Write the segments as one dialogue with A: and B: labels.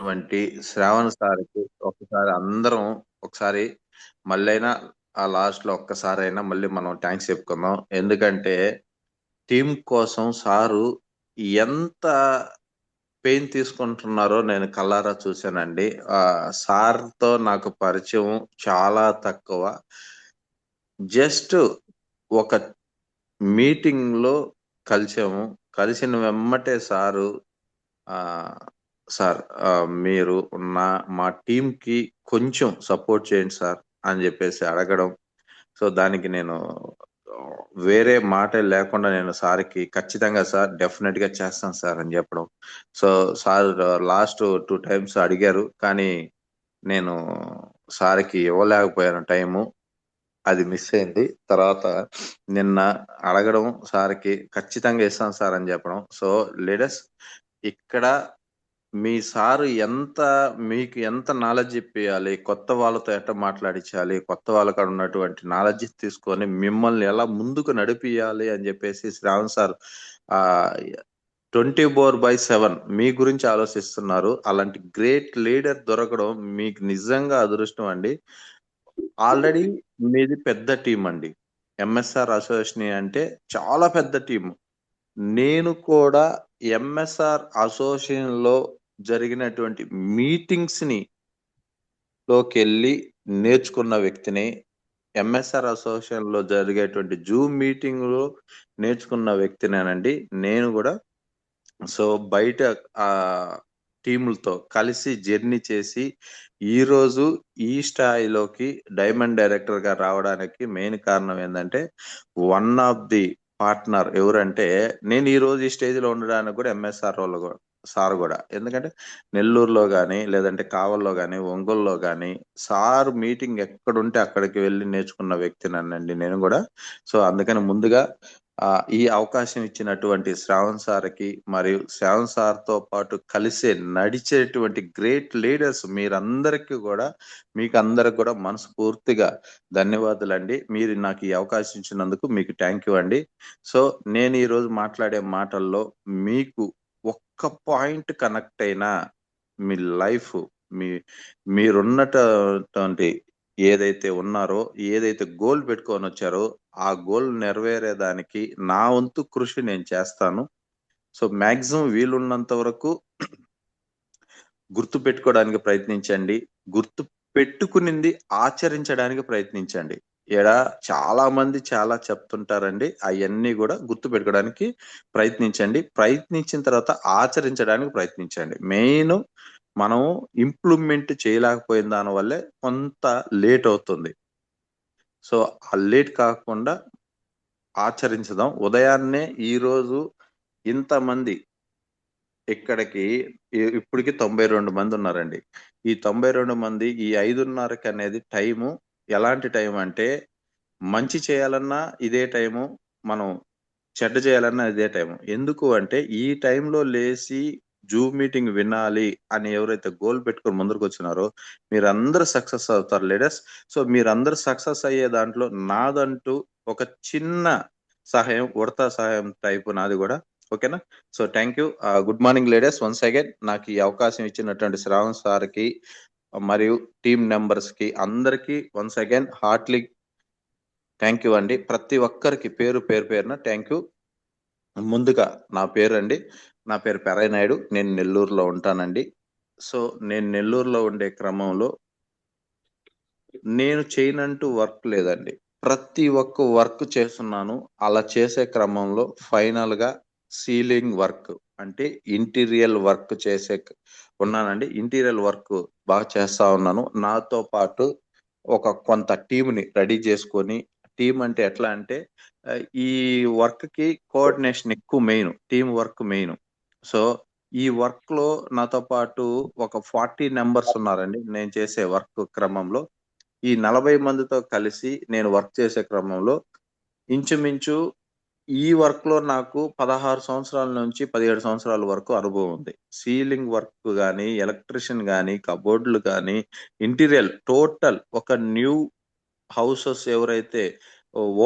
A: వంటి శ్రావణ్ సార్కి ఒకసారి అందరం ఒకసారి మళ్ళైనా ఆ లాస్ట్ లో ఒక్కసారైనా మళ్ళీ మనం థ్యాంక్స్ చెప్పుకుందాం. ఎందుకంటే టీం కోసం సారు ఎంత పెయిన్ తీసుకుంటున్నారో నేను కళ్ళారా చూశానండి. సార్తో నాకు పరిచయం చాలా తక్కువ. జస్ట్ ఒక మీటింగ్ లో కలిసాము. కలిసిన వెమ్మటే సారు ఆ సార్, మీరు మా టీం కి కొంచెం సపోర్ట్ చేయండి సార్ అని చెప్పేసి అడగడం. సో దానికి నేను ఆ, వేరే మాట లేకుండా నేను సార్కి ఖచ్చితంగా సార్ డెఫినెట్ గా చేస్తాను సార్ అని చెప్పడం. సో సార్ లాస్ట్ 2 టైమ్స్ అడిగారు, కానీ నేను సార్కి ఇవ్వలేకపోయాను టైము. అది మిస్ అయింది. తర్వాత నిన్న అడగడం సార్కి ఖచ్చితంగా ఇస్తాను సార్ అని చెప్పడం. సో లేడర్స్, ఇక్కడ మీ సారు మీకు ఎంత నాలెడ్జ్ ఇప్పియాలి, కొత్త వాళ్ళతో ఎట్లా మాట్లాడించాలి, కొత్త వాళ్ళకాడ ఉన్నటువంటి నాలెడ్జ్ తీసుకొని మిమ్మల్ని ఎలా ముందుకు నడిపియాలి అని చెప్పేసి శ్రావణ్ సార్ ఆ 24/7 మీ గురించి ఆలోచిస్తున్నారు. అలాంటి గ్రేట్ లీడర్ దొరకడం మీకు నిజంగా అదృష్టం అండి. ఆల్రెడీ మీది పెద్ద టీం అండి. ఎంఎస్ఆర్ అసోసియేషన్ అంటే చాలా పెద్ద టీం. నేను కూడా ఎంఎస్ఆర్ అసోసియేషన్ లో జరిగినటువంటి మీటింగ్స్ లోకెళ్ళి నేర్చుకున్న వ్యక్తిని. ఎంఎస్ఆర్ అసోసియేషన్ లో జరిగేటువంటి జూమ్ మీటింగ్ లో నేర్చుకున్న వ్యక్తినేనండి నేను కూడా. సో బయట ఆ టీములతో కలిసి జర్నీ చేసి ఈ రోజు ఈ స్థాయిలోకి డైమండ్ డైరెక్టర్ గా రావడానికి మెయిన్ కారణం ఏంటంటే వన్ ఆఫ్ ది పార్ట్నర్ ఎవరంటే, నేను ఈ రోజు ఈ స్టేజ్ లో ఉండడానికి కూడా ఎంఎస్ఆర్ వాళ్ళు సార్ కూడా. ఎందుకంటే నెల్లూరులో గాని, లేదంటే కావల్లో గాని, ఒంగోలులో గాని సార్ మీటింగ్ ఎక్కడుంటే అక్కడికి వెళ్ళి నేర్చుకున్న వ్యక్తినండి నేను కూడా. సో అందుకని ముందుగా ఈ అవకాశం ఇచ్చినటువంటి శ్రావణ్ సార్కి, మరియు శ్రావణ్ సార్ తో పాటు కలిసే నడిచేటువంటి గ్రేట్ లీడర్స్ మీరందరికీ కూడా, మీకు అందరికి కూడా మనస్ఫూర్తిగా ధన్యవాదాలండి. మీరు నాకు ఈ అవకాశం ఇచ్చినందుకు మీకు థ్యాంక్ యూ అండి. సో నేను ఈ రోజు మాట్లాడే మాటల్లో మీకు ఒక్క పాయింట్ కనెక్ట్ అయినా మీ లైఫ్, మీ మీరున్నటువంటి ఏదైతే ఉన్నారో, ఏదైతే గోల్ పెట్టుకొని వచ్చారో ఆ గోల్ నెరవేరేదానికి నా వంతు కృషి నేను చేస్తాను. సో మాక్సిమం వీలున్నంత వరకు గుర్తు పెట్టుకోవడానికి ప్రయత్నించండి. గుర్తు పెట్టుకునింది ఆచరించడానికి ప్రయత్నించండి. ఈడ చాలా మంది చాలా చెప్తుంటారండి, అవన్నీ కూడా గుర్తు పెట్టుకోవడానికి ప్రయత్నించండి. ప్రయత్నించిన తర్వాత ఆచరించడానికి ప్రయత్నించండి. మెయిన్ మనం ఇంప్లిమెంట్ చేయలేకపోయిన దాని వల్లే కొంత లేట్ అవుతుంది. సో ఆ లేట్ కాకుండా ఆచరించదాం. ఉదయాన్నే ఈ రోజు ఇంతమంది ఇక్కడికి ఇప్పటికి 92 మంది ఉన్నారండి. ఈ 92 మంది ఈ 5:30కి అనేది టైము ఎలాంటి టైం అంటే, మంచి చేయాలన్నా ఇదే టైము, మనం చెడ్డ చేయాలన్నా ఇదే టైము. ఎందుకు అంటే ఈ టైంలో లేసి జూమ్ మీటింగ్ వినాలి అని ఎవరైతే గోల్ పెట్టుకొని ముందరకు వచ్చినారో మీరందరూ సక్సెస్ అవుతారు లీడర్స్. సో మీరందరూ సక్సెస్ అయ్యే దాంట్లో నాదంటూ ఒక చిన్న సహాయం, ఉడతా సహాయం టైపు నాది కూడా. ఓకేనా? So thank you. Good morning leaders. Once again నాకు ఈ అవకాశం ఇచ్చినటువంటి శ్రావణ్ సార్ కి మరియు టీమ్ మెంబర్స్ కి అందరికి once again heartily thank you అండి. ప్రతి ఒక్కరికి పేరు పేరున థ్యాంక్ యూ. ముందుగా నా పేరు అండి, నా పేరు పెరయ్య నాయుడు. నేను నెల్లూరులో ఉంటానండి. సో నేను నెల్లూరులో ఉండే క్రమంలో నేను చేయనంటూ వర్క్ లేదండి. ప్రతి ఒక్క వర్క్ చేస్తున్నాను. అలా చేసే క్రమంలో ఫైనల్ గా సీలింగ్ వర్క్ అంటే ఇంటీరియల్ వర్క్ ఉన్నానండి. ఇంటీరియల్ వర్క్ బాగా చేస్తా ఉన్నాను. నాతో పాటు ఒక కొంత టీంని రెడీ చేసుకొని, టీం అంటే ఎట్లా అంటే ఈ వర్క్ కి కోఆర్డినేషన్ ఎక్కువ main, team work main. So ఈ వర్క్ లో నాతో పాటు ఒక 40 మెంబర్స్ ఉన్నారండి. నేను చేసే వర్క్ క్రమంలో ఈ 40 మందితో కలిసి నేను వర్క్ చేసే క్రమంలో ఇంచుమించు ఈ వర్క్ లో నాకు 16 సంవత్సరాల నుంచి 17 సంవత్సరాల వరకు అనుభవం ఉంది. సీలింగ్ వర్క్ గానీ, ఎలక్ట్రిషియన్ గానీ, కబోర్డులు గానీ, ఇంటీరియర్ టోటల్ ఒక న్యూ హౌసెస్ ఎవరైతే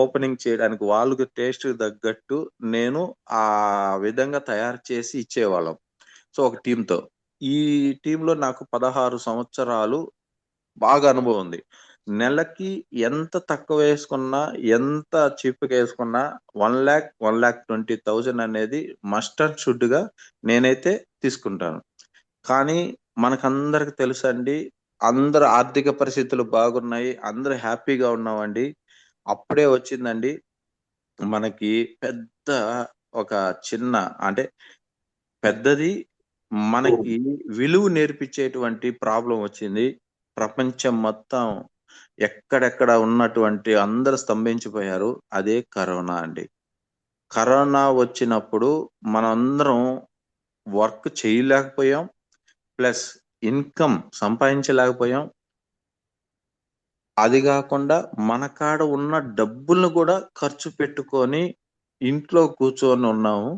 A: ఓపెనింగ్ చేయడానికి వాళ్ళకి టేస్ట్ తగ్గట్టు నేను ఆ విధంగా తయారు చేసి ఇచ్చేవాళ్ళం. సో ఒక టీంతో. ఈ టీంలో నాకు 16 సంవత్సరాలు బాగా అనుభవం ఉంది. నెలకి ఎంత తక్కువ వేసుకున్నా, ఎంత చీప్‌గా వేసుకున్నా 1,00,000, 1,20,000 అనేది మస్ట్ అండ్ షుడ్‌గా నేనైతే తీసుకుంటాను. కానీ మనకందరికి తెలుసండి, అందరు ఆర్థిక పరిస్థితులు బాగున్నాయి. అందరూ హ్యాపీగా ఉన్నామండి. అప్పుడే వచ్చిందండి మనకి పెద్ద ఒక చిన్న అంటే పెద్దది మనకి విలువ నేర్పించేటువంటి ప్రాబ్లమ్ వచ్చింది. ప్రపంచం మొత్తం ఎక్కడెక్కడ ఉన్నటువంటి అందరూ స్తంభించిపోయారు. అదే కరోనా అండి. కరోనా వచ్చినప్పుడు మనందరం వర్క్ చేయలేకపోయాం. ప్లస్ ఇన్‌కమ్ సంపాదించలేకపోయాం. అది గాకుండా మన కాడ ఉన్న డబ్బులను గూడా ఖర్చు పెట్టుకొని ఇంట్లో కూర్చొని ఉన్నాము.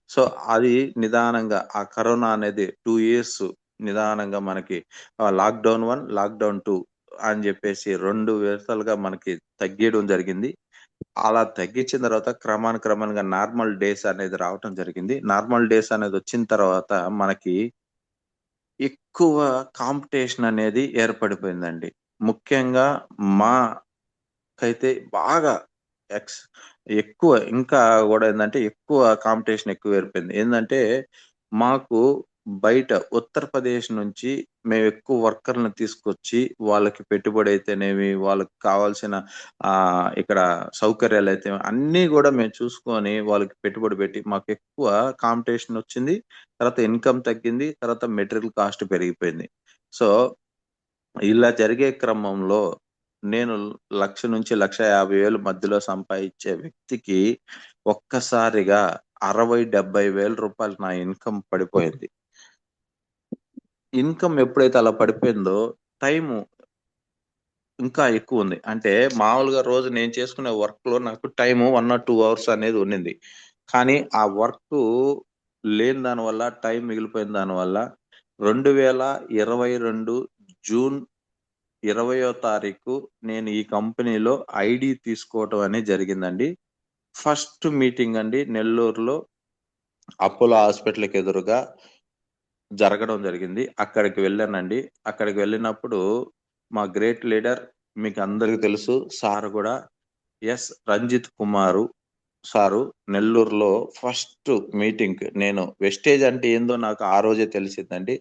A: సో, అది నిదానంగా ఆ కరోనా అనేది 2 ఇయర్స్ నిదానంగా మనకి లాక్‌డౌన్ 1, లాక్‌డౌన్ 2 అని జెప్పేసి 2 విడతలుగా మనకి తగ్గీయడం జరిగింది. అలా తగ్గించిన తర్వాత క్రమానుగా నార్మల్ డేస్ అనేది రావటం జరిగింది. నార్మల్ డేస్ అనేదొచ్చిన తర్వాత మనకి ఎక్కువ కాంపిటీషన్ అనేది ఏర్పడిపోయిందండి. ముఖ్యంగా మాకైతే బాగా ఎక్స్ ఎక్కువ ఇంకా గూడా ఏందంటే ఎక్కువ కాంపిటీషన్ ఎక్కువ ఏర్పడింది. ఏందంటే మాకు బయట ఉత్తరప్రదేశ్ నుంచి మేమెక్కువ వర్కర్‌లని తీసుకొచ్చి వాళ్ళకి పెట్టుబడైతేనేమి, వాళ్ళకి కావాల్సిన ఇక్కడ సౌకర్యాలైతే అన్నీ గూడా మేము చూసుకొని వాళ్ళకి పెట్టుబడి పెట్టి మాకెక్కువ కాంపిటీషనొచ్చింది. తర్వాత ఇన్‌కమ్ తగ్గింది. తర్వాత మెటీరియల్ కాస్ట్ పెరిగిపోయింది. సో, ఇలా జరిగే క్రమంలో నేను 1,00,000-1,50,000 మధ్యలో సంపాదించే వ్యక్తికి ఒక్కసారిగా 60,000-70,000 రూపాయలు నా ఇన్‌కమ్ పడిపోయింది. ఇన్‌కమ్ ఎప్పుడైతే అలా పడిపోయిందో టైము ఇంకా ఎక్కువుంది. అంటే మామూలుగా రోజు నేను చేసుకునే వర్క్‌లో నాకు టైము 1 ఆర్ 2 అవర్స్ అనేది ఉండింది. కానీ ఆ వర్కు లేని దానివల్ల టైం మిగిలిపోయిన దానివల్ల 2022 జూన్ 20వ తారీఖు నేను ఈ కంపెనీలో ఐడీ తీసుకోవటం అనేది జరిగిందండి. ఫస్ట్ మీటింగ్ అండి నెల్లూరులో అపోలో హాస్పిటల్‌కి ఎదురుగా జరగడం జరిగింది. అక్కడికి వెళ్ళానండి. అక్కడికి వెళ్ళినప్పుడు మా గ్రేట్ లీడర్ మీకందరికి తెలుసు సార్ గూడా రంజిత్ కుమారు సారు నెల్లూరులో ఫస్ట్ మీటింగ్‌కి నేను వెస్టేజ్ అంటే ఏందో నాకు ఆ రోజే తెలిసిందండి.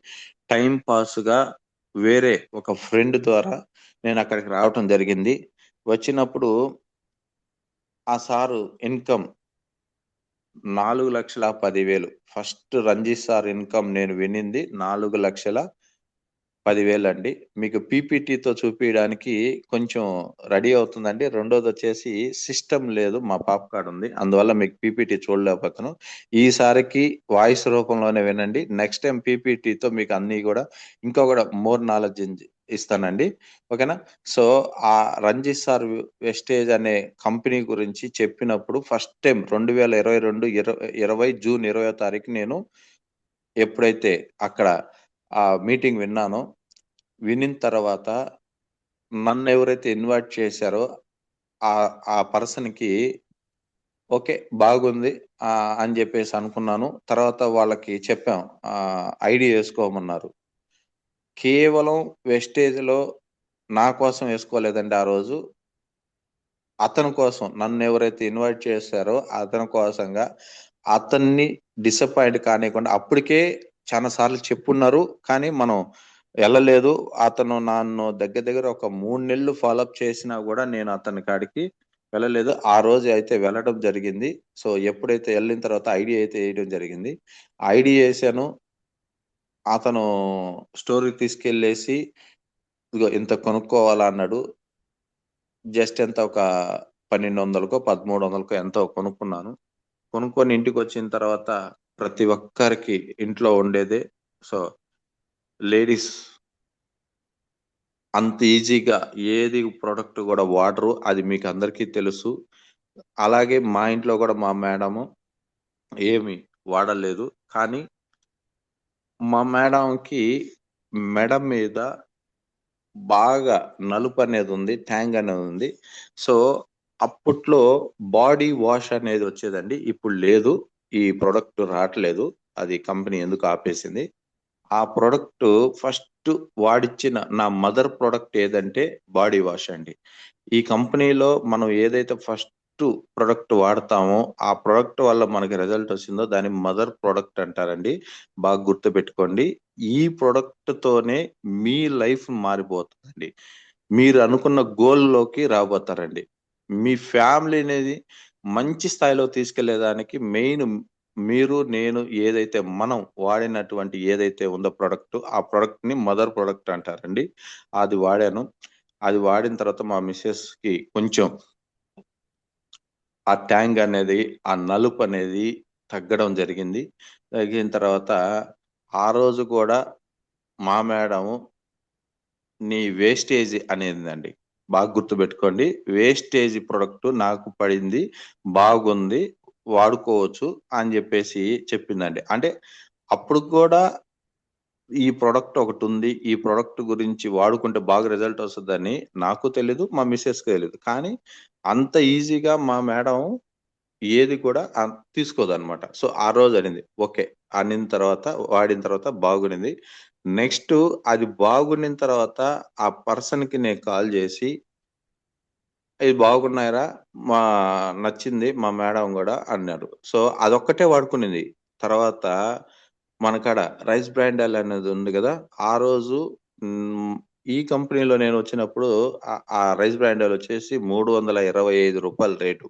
A: టైమ్ పాస్‌గా వేరే ఒక ఫ్రెండ్ ద్వారా నేనక్కడికి రావటం జరిగింది. వచ్చినప్పుడు ఆ sir income 4,10,000 first Ranjith sir income నేను వినింది 4,10,000 అండి. మీకు పీపీటీతో చూపియడానికి కొంచెం రెడీ అవుతుందండి. రెండోదొచ్చేసి సిస్టమ్ లేదు. మా పాప కాడుంది. అందువల్ల మీకు పీపీటీ చూడలేకపోతున్నాను. ఈసారికి వాయిస్ రూపంలోనే వినండి. నెక్స్ట్ టైమ్ పీపీటీతో మీకు అన్నీ గూడా ఇంకా గూడా మోర్ నాలెడ్జ్ ఇస్తానండి. ఓకేనా? సో, ఆ రంజిత్ సార్ వెస్టేజ్ అనే కంపెనీ గురించి చెప్పినప్పుడు ఫస్ట్ టైమ్ 2022 20 జూన్ 20వ తారీఖు నేను ఎప్పుడైతే అక్కడ ఆ మీటింగ్ విన్నానో, వినిన తర్వాత నన్నెవరైతే ఇన్వైట్ చేశారో ఆ పర్సన్‌కి ఓకే. బాగుంది అని జెప్పేసి అనుకున్నాను. తర్వాత వాళ్ళకి చెప్పాం. ఐడీ యేసుకోమన్నారు. కేవలం వెస్టేజ్‌లో నా కోసం యేసుకోలేదండి ఆ రోజు. అతని కోసం నన్నెవరైతే ఇన్వైట్ చేశారో అతని కోసంగా అతన్ని డిసప్పాయింట్ కానీయకుండా అప్పటికే చానా సార్లు చెప్పున్నారు. కానీ మనం ఎళ్ళలేదు. అతను నన్ను దగ్గర దగ్గర ఒక 3 నెలలు ఫాలోఅప్ చేసినా గూడా నేను అతని కాడికి వెళ్ళలేదు. ఆ రోజు అయితే వెళ్ళడం జరిగింది. సో, ఎప్పుడైతే ఎళ్ళిన తర్వాత ఐడీ అయితే ఏయడం జరిగింది. ఐడీ ఏసాను. అతను స్టోర్‌కి తీసుకెళ్ళేసి ఇదిగో ఇంత కొనుక్కోవాలా అన్నాడు. జస్ట్ ఎంత ఒక 1,200కో, 1300కో ఎంతో కొనుక్కున్నాను. కొనుక్కొని ఇంటికొచ్చిన తర్వాత ప్రతి ఒక్కరికి ఇంట్లో ఉండేదే. సో, లేడీస్ అంత ఈజీగా ఏది ప్రొడక్ట్ గూడా వాడరు. అది మీకందరికీ తెలుసు. అలాగే మా ఇంట్లో గూడా మా మేడము ఏమి వాడలేదు. కానీ మా మేడంకి మెడ మీద బాగా నలుపనేదుంది. ట్యాంగ్ అనేదుంది. సో, అప్పట్లో బాడీ వాష్ అనేది వచ్చేదండి. ఇప్పుడు లేదు. ఈ ప్రొడక్ట్ రాట్లేదు. అది కంపెనీ ఎందుకో ఆపేసింది. ఆ ప్రొడక్ట్ ఫస్ట్ వాడిచ్చిన నా మదర్ ప్రొడక్ట్ ఏదంటే బాడీ వాష్ అండి. ఈ కంపెనీలో మనం ఏదైతే ఫస్ట్ ప్రొడక్ట్ వాడతామో, ఆ ప్రొడక్ట్ వల్ల మనకి రిజల్ట్ వచ్చిందో దాన్ని మదర్ ప్రొడక్ట్ అంటారండి. బాగా గుర్తుపెట్టుకోండి. ఈ ప్రొడక్ట్ తోనే మీ లైఫ్ మారిపోతుందండి. మీరు అనుకున్న గోల్‌లోకి రాబోతారండి. మీ ఫ్యామిలీ అనేది మంచి స్థాయిలో తీసుకెళ్ళేదానికి మెయిన్ మీరు, నేను ఏదైతే మనం వాడినటువంటి ఏదైతే ఉందో ప్రొడక్ట్, ఆ ప్రొడక్ట్‌ని మదర్ ప్రొడక్ట్ అంటారండి. అది వాడాను. అది వాడిన తర్వాత మా మిసెస్‌కి కొంచెం ఆ ట్యాంగ్ అనేది, ఆ నలుపనేది తగ్గడం జరిగింది. తగ్గిన తర్వాత ఆ రోజు కూడా మా మేడము నీ వేస్టేజ్ అనేదండి. బాగా గుర్తుపెట్టుకోండి. వేస్టేజ్ ప్రొడక్ట్ నాకు పడింది. బాగుంది. వాడుకోవచ్చు అని జెప్పేసి చెప్పిందండి. అంటే అప్పుడు కూడా ఈ ప్రొడక్ట్ ఒకటుంది. ఈ ప్రొడక్ట్ గురించి వాడుకుంటే బాగా రిజల్ట్ వస్తదని నాకు తెలీదు. మా మిసెస్‌కి తెలీదు. కానీ అంత ఈజీగా మా మేడం ఏది కూడా తీసుకోదనమాట. సో, ఆ రోజు అనింది. ఓకే. అనిన తర్వాత వాడిన తర్వాత బాగునింది. నెక్స్టు అది బాగునిన తర్వాత ఆ పర్సన్‌కి నేను కాల్ జేసి, "ఇది బాగున్నాయిరా! మా నచ్చింది మా మేడం గూడా" అన్నారు. సో, అదొక్కటే వాడుకునింది. తర్వాత మన కాడ రైస్ బ్రాన్ ఆయిల్ అనేది ఉంది గదా! ఆ రోజు హ్మ్. ఈ కంపెనీలో నేనొచ్చినప్పుడు ఆ రైస్ బ్రాన్ ఆయిల్ వచ్చేసి రూ. 325 రేటు.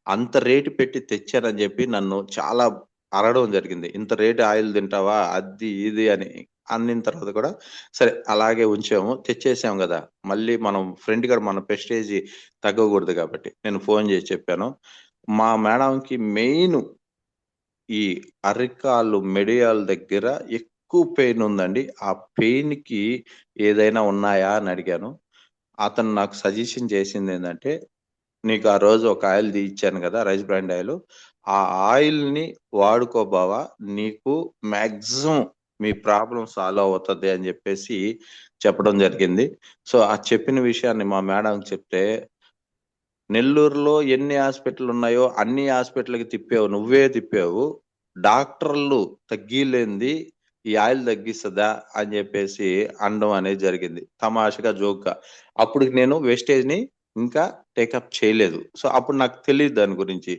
A: అంత రేటు పెట్టి తెచ్చారని జెప్పి నన్ను చాలా అరగడం జరిగింది. ఇంత రేటు ఆయిల్ తింటావా? అది, ఇది అని. అన్నిన తర్వాత కూడా సరే అలాగే ఉంచాము. తెచ్చేసాం గదా! మళ్ళీ మనం ఫ్రెండ్ కాడ మన ప్రెస్టేజి తగ్గకూడదు గాబట్టి. నేను ఫోను జేసి చెప్పాను. మా మేడంకి మెయిను ఈ అరికాళ్ళు, మెడియాల దగ్గర ఎక్కువ పెయిన్ ఉందండి. ఆ పెయిన్‌కి ఏదైనా ఉన్నాయా అని అడిగాను. అతను నాకు సజెషన్ చేసిందేందంటే, "నీకు ఆ రోజు ఒక ఆయిల్ ఇచ్చాను గదా! Rice brand oil. ఆ ఆయిల్‌ని వాడుకో బావ. నీకు మాక్సిమం మీ ప్రాబ్లమ్ సాల్వ్ అవుతది" అని జెప్పేసి చెప్పడం జరిగింది. సో, ఆ చెప్పిన విషయాన్ని మా మేడంకి చెప్తే, "నెల్లూరులో ఎన్ని హాస్పిటల్లున్నాయో అన్ని హాస్పిటల్‌కి తిప్పావు. నువ్వే తిప్పావు. డాక్టర్లు తగ్గీలేంది ఈ ఆయిల్ తగ్గిస్తదా?" అని జెప్పేసి అనడం అనేది జరిగింది. తమాషాగా, జోక్‌గా. అప్పటికి నేను వేస్టేజ్‌ని ఇంకా టేకప్ చేయలేదు. సో, అప్పుడు నాకు తెలీదు దాని గురించి.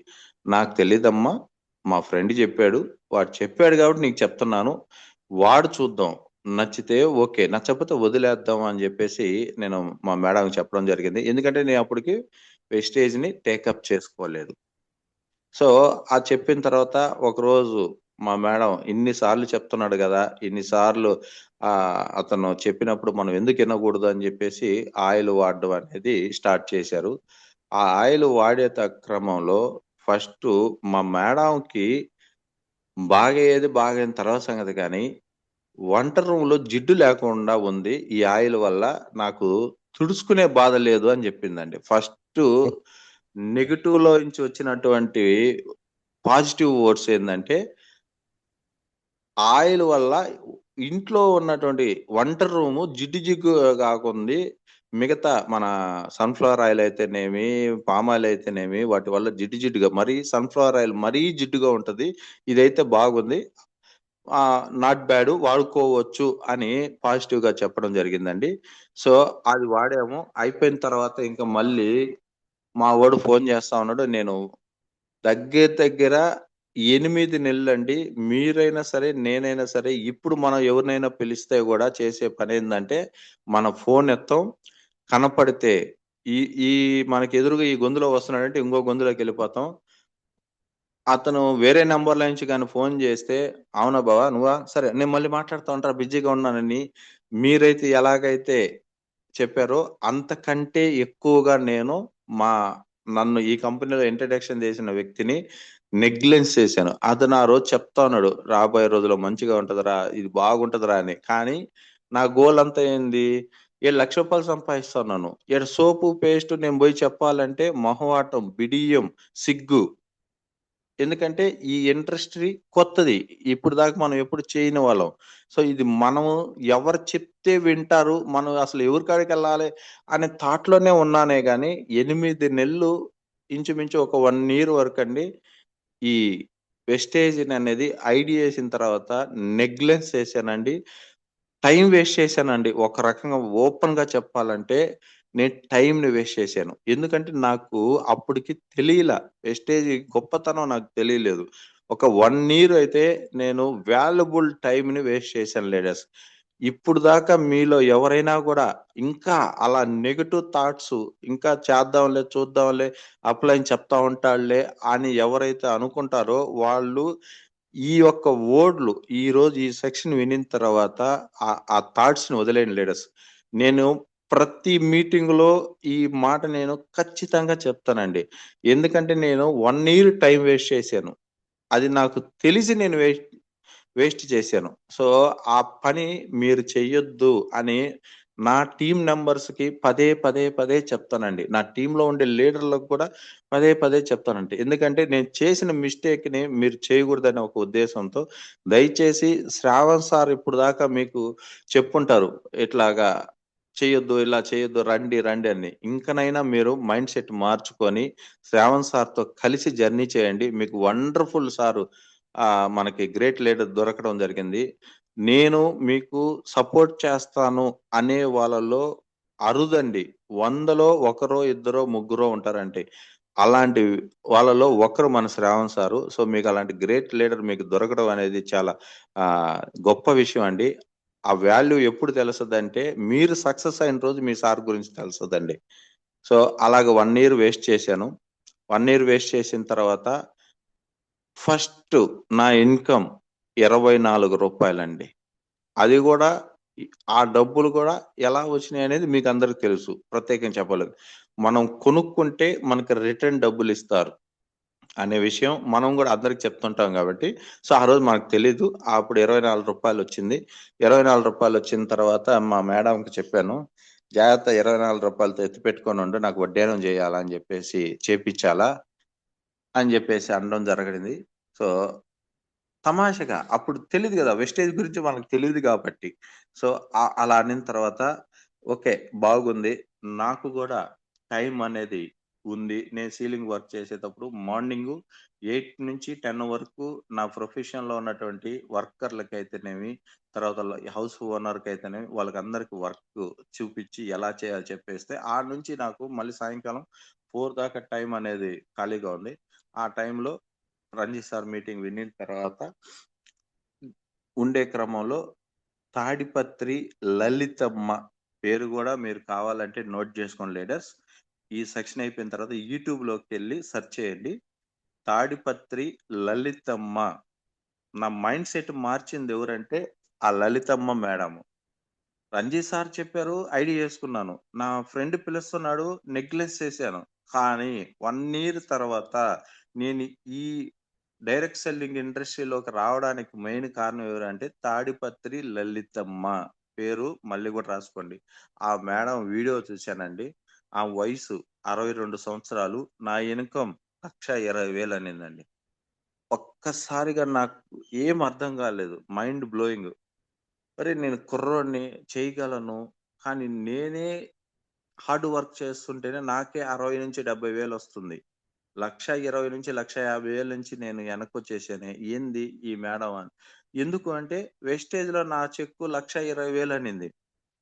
A: "నాకు తెలీదమ్మా. మా ఫ్రెండ్ జెప్పాడు. వాడు చెప్పాడు గాబట్టి నీకు చెప్తున్నాను. వాడు చూద్దాం. నచ్చితే ఓకే. నచ్చకపోతే వదిలేద్దాం" అని జెప్పేసి నేను మా మేడంకి చెప్పడం జరిగింది. ఎందుకంటే నేను అప్పటికి వెస్టేజ్‌ని టేకప్ చేసుకోలేదు. సో, అది చెప్పిన తర్వాత ఒకరోజు మా మేడం ఇన్ని సార్లు చెప్తున్నాడు గదా! ఇన్ని సార్లు అతను చెప్పినప్పుడు మనం ఎందుకు ఇనకూడదు అని జెప్పేసి ఆయిల్ వాడడం అనేది స్టార్ట్ చేశారు. ఆ ఆయిల్ వాడే క్రమంలో ఫస్టు మా మేడంకి బాగయ్యేది బాగయిన తర్వాత సంగతి గానీ, వంట రూమ్‌లో జిడ్డు లేకుండా ఉంది. ఈ ఆయిల్ వల్ల నాకు తుడుచుకునే బాధ లేదు అని జెప్పిందండి. ఫస్టు నెగెటివ్‌లో నుంచి వచ్చినటువంటి పాజిటివ్ వర్డ్స్ ఏందంటే, ఆయిల్ వల్ల ఇంట్లో ఉన్నటువంటి వంట రూము జిడ్డు జిగ్గుగా గాకుంది. మిగతా మన సన్‌ఫ్లవర్ ఆయిల్ అయితేనేమి, పామ్ ఆయిల్ అయితేనేమి వాటి వల్ల జిడ్డు జిడ్డుగా మరీ సన్‌ఫ్లవర్ ఆయిల్ మరీ జిడ్డుగా ఉంటది. ఇదైతే బాగుంది. నాట్ బ్యాడు వాడుకోవచ్చు అని పాజిటివ్‌గా చెప్పడం జరిగిందండి. సో, అది వాడాము. అయిపోయిన తర్వాత ఇంక మళ్ళీ మా వోడు ఫోను జేస్తా ఉన్నాడు. నేను దగ్గర దగ్గర 8 నెలలండి. మీరైనా సరే, నేనైనా సరే ఇప్పుడు మనం ఎవరినైనా పిలిస్తే గూడా చేసే పనేందంటే, మన ఫోన్ ఎత్తం. కనపడితే ఈ ఈ మనకి ఎదురుగా ఈ గొంతులో వస్తున్నాడంటే ఇంకో గొంతులోకెళ్ళిపోతాం. అతను వేరే నంబర్‌లో నుంచి గాని ఫోను జేస్తే, "అవునా బావ నువ్వా? సరే నేను మళ్ళీ మాట్లాడుతా ఉంటా బిజీగా ఉన్నానని" మీరైతే ఎలాగైతే చెప్పారో అంతకంటే ఎక్కువగా నేను మా నన్ను ఈ కంపెనీలో ఇంట్రడక్షన్ చేసిన వ్యక్తిని నెగ్లెన్స్ చేశాను. అతను ఆ రోజు చెప్తా ఉన్నాడు. "రాబోయే రోజుల్లో మంచిగా ఉంటదిరా! ఇది బాగుంటదిరా" అని. కానీ నా గోల్ అంతా ఏంది? ఈడ రూ. 1,00,000 సంపాదిస్తున్నాను. ఈడ సోపు, పేస్టు నేను బోయి చెప్పాలంటే మొహమాటం, బిడియం, సిగ్గు. ఎందుకంటే ఈ ఇండస్ట్రీ కొత్తది. ఇప్పుడు దాకా మనం ఎప్పుడు చేయని వాళ్ళం. సో, ఇది మనము ఎవరు చెప్తే వింటారు. మనం అసలు ఎవరి కాడికెళ్ళాలి అనే థాట్‌లోనే ఉన్నానే గానీ, 8 నెలలు ఇంచుమించు ఒక 1 ఇయర్ వరకండి ఈ వెస్టేజ్‌ని అనేది ఐడీ ఏసిన తర్వాత నెగ్లెన్స్ చేశానండి. టైం వేస్ట్ చేశానండి. ఒక రకంగా ఓపెన్‌గా చెప్పాలంటే నేను టైంని వేస్ట్ చేశాను. ఎందుకంటే నాకు అప్పటికి తెలియలా. వెస్టేజ్ గొప్పతనం నాకు తెలియలేదు. ఒక 1 ఇయర్ అయితే నేను వాల్యుబుల్ టైమ్‌ని వేస్ట్ చేశాను లీడర్స్. ఇప్పుడు దాకా మీలో ఎవరైనా గూడా ఇంకా అలా నెగెటివ్ థాట్స్ ఇంకా చేద్దాంలే, చూద్దాంలే, అప్లైని చెప్తా ఉంటాడులే అని ఎవరైతే అనుకుంటారో వాళ్ళు ఈ యొక్క వర్డ్‌లు ఈరోజు ఈ సెక్షన్ వినిన తర్వాత ఆ థాట్స్‌ని వదిలేయండి లీడర్స్. నేను ప్రతి మీటింగ్‌లో ఈ మాట నేను ఖచ్చితంగా చెప్తానండి. ఎందుకంటే నేను 1 ఇయర్ టైం వేస్ట్ చేశాను. అది నాకు తెలిసి నేను వేస్ట్ చేశాను. సో, ఆ పని మీరు చెయ్యొద్దు అని నా టీమ్ మెంబర్స్‌కి పదే చెప్తానండి. నా టీమ్‌లో ఉండే లీడర్‌లకు కూడా పదే చెప్తానండి. ఎందుకంటే నేను చేసిన మిస్టేక్‌ని మీరు చేయకూడదనే ఒక ఉద్దేశంతో దయచేసి శ్రావణ్ సార్ ఇప్పటిదాకా మీకు చెప్పుంటారు. ఇట్లాగా చేయొద్దు, ఇలా చేయొద్దు, రండి అని. ఇంకనైనా మీరు మైండ్ సెట్ మార్చుకొని శ్రావణ్ సార్‌తో కలిసి జర్నీ చేయండి. మీకు వండర్‌ఫుల్ సారు మనకి గ్రేట్ లీడర్ దొరకడం జరిగింది. నేను మీకు సపోర్ట్ చేస్తాను అనే వాళ్ళలో అరుదండి. 100లో ఒకరో, ఇద్దరో, ముగ్గురో ఉంటారండి. అలాంటి వాళ్ళలో ఒకరు మన శ్రావణ్ సారు. సో, మీకు అలాంటి గ్రేట్ లీడర్ మీకు దొరకడం అనేది చాలా గొప్ప విషయం అండి. ఆ వాల్యూ ఎప్పుడు తెలుస్తదంటే, మీరు సక్సెస్ అయిన రోజు మీ సార్ గురించి తెలుస్తదండి. సో, అలాగ 1 ఇయర్ వేస్ట్ చేశాను. 1 ఇయర్ వేస్ట్ చేసిన తర్వాత ఫస్ట్ నా ఇన్‌కమ్ రూ. 24 అది గూడా ఇ ఆ డబ్బులు గూడా ఎలా వచ్చినాయనేది మీకందరికి తెలుసు. ప్రత్యేకంగా చెప్పలేదు. మనం కొనుక్కుంటే మనకు రిటర్న్ డబ్బులిస్తారు అనే విషయం మనం గూడా అందరికి చెప్తుంటాం గాబట్టి, సో, ఆ రోజు మనకు తెలీదు. అప్పుడు రూ. 24 వచ్చింది. రూ. 24 వచ్చిన తర్వాత మా మేడంకి చెప్పాను. జాగ్రత్త రూ. 24తో ఎత్తిపెట్టుకొనుండు. నాకు వడ్డేనం జేయాలా అని జెప్పేసి చేపిచ్చాలా అని జెప్పేసి అనడం జరిగింది. సో, తమాషాగా అప్పుడు తెలీదు గదా! వెస్టేజ్ గురించి మనకు తెలీదు గాబట్టి. సో, అలా అనిన తర్వాత ఓకే. బాగుంది. నాకు గూడా టైం అనేది ఉంది. నేను సీలింగ్ వర్క్ చేసేటప్పుడు మార్నింగు 8-10 వరకు నా ప్రొఫెషన్‌లో ఉన్నటువంటి వర్కర్‌లకైతేనేమి, తర్వాత హౌస్ ఓనర్‌కైతేనేమి వాళ్ళకందరికి వర్క్ చూపిచ్చి ఎలా చేయాలో చెప్పేస్తే, ఆడ నుంచి నాకు మళ్ళీ సాయంకాలం 4 దాకా టైం అనేది ఖాళీగా ఉంది. ఆ టైంలో రంజిత్ సార్ మీటింగ్ వినిన తర్వాత ఉండే క్రమంలో తాడిపత్రి లలితమ్మ పేరు గూడా మీరు కావాలంటే నోట్ జేసుకోండి లీడర్స్. ఈ సెక్షన్ అయిపోయిన తర్వాత యూట్యూబ్‌లోకెళ్ళి సెర్చ్ చేయండి. తాడిపత్రి లలితమ్మ. నా మైండ్ సెట్ మార్చింది ఎవరంటే ఆ లలితమ్మ మేడము. రంజిత్ సార్ చెప్పారు. ఐడీ యేసుకున్నాను. నా ఫ్రెండ్ పిలుస్తున్నాడు. నెగ్లెక్ట్ చేశాను. కానీ 1 ఇయర్ తర్వాత నేను ఈ డైరెక్ట్ సెల్లింగ్ ఇండస్ట్రీలోకి రావడానికి మెయిన్ కారణం ఎవరంటే తాడిపత్రి లలితమ్మ. పేరు మళ్ళీ కూడా రాసుకోండి. ఆ మేడం వీడియో చూశానండి. ఆ వయసు 62 సంవత్సరాలు. నా ఇన్‌కమ్ 1,20,000 అనిందండి. ఒక్కసారిగా నాకు ఏం అర్థం కాలేదు. Mind blowing. అరే! నేను కుర్రోడిని చేయగలను. కానీ నేనే హార్డ్ వర్క్ చేస్తుంటేనే నాకే 60,000-70,000 వస్తుంది. 1,20,000-1,50,000 నుంచి నేను వెనక్కొచ్చేసానే. ఏంది ఈ మేడం అని. ఎందుకు అంటే వెస్టేజ్‌లో నా చెక్కు 1,20,000 అనింది.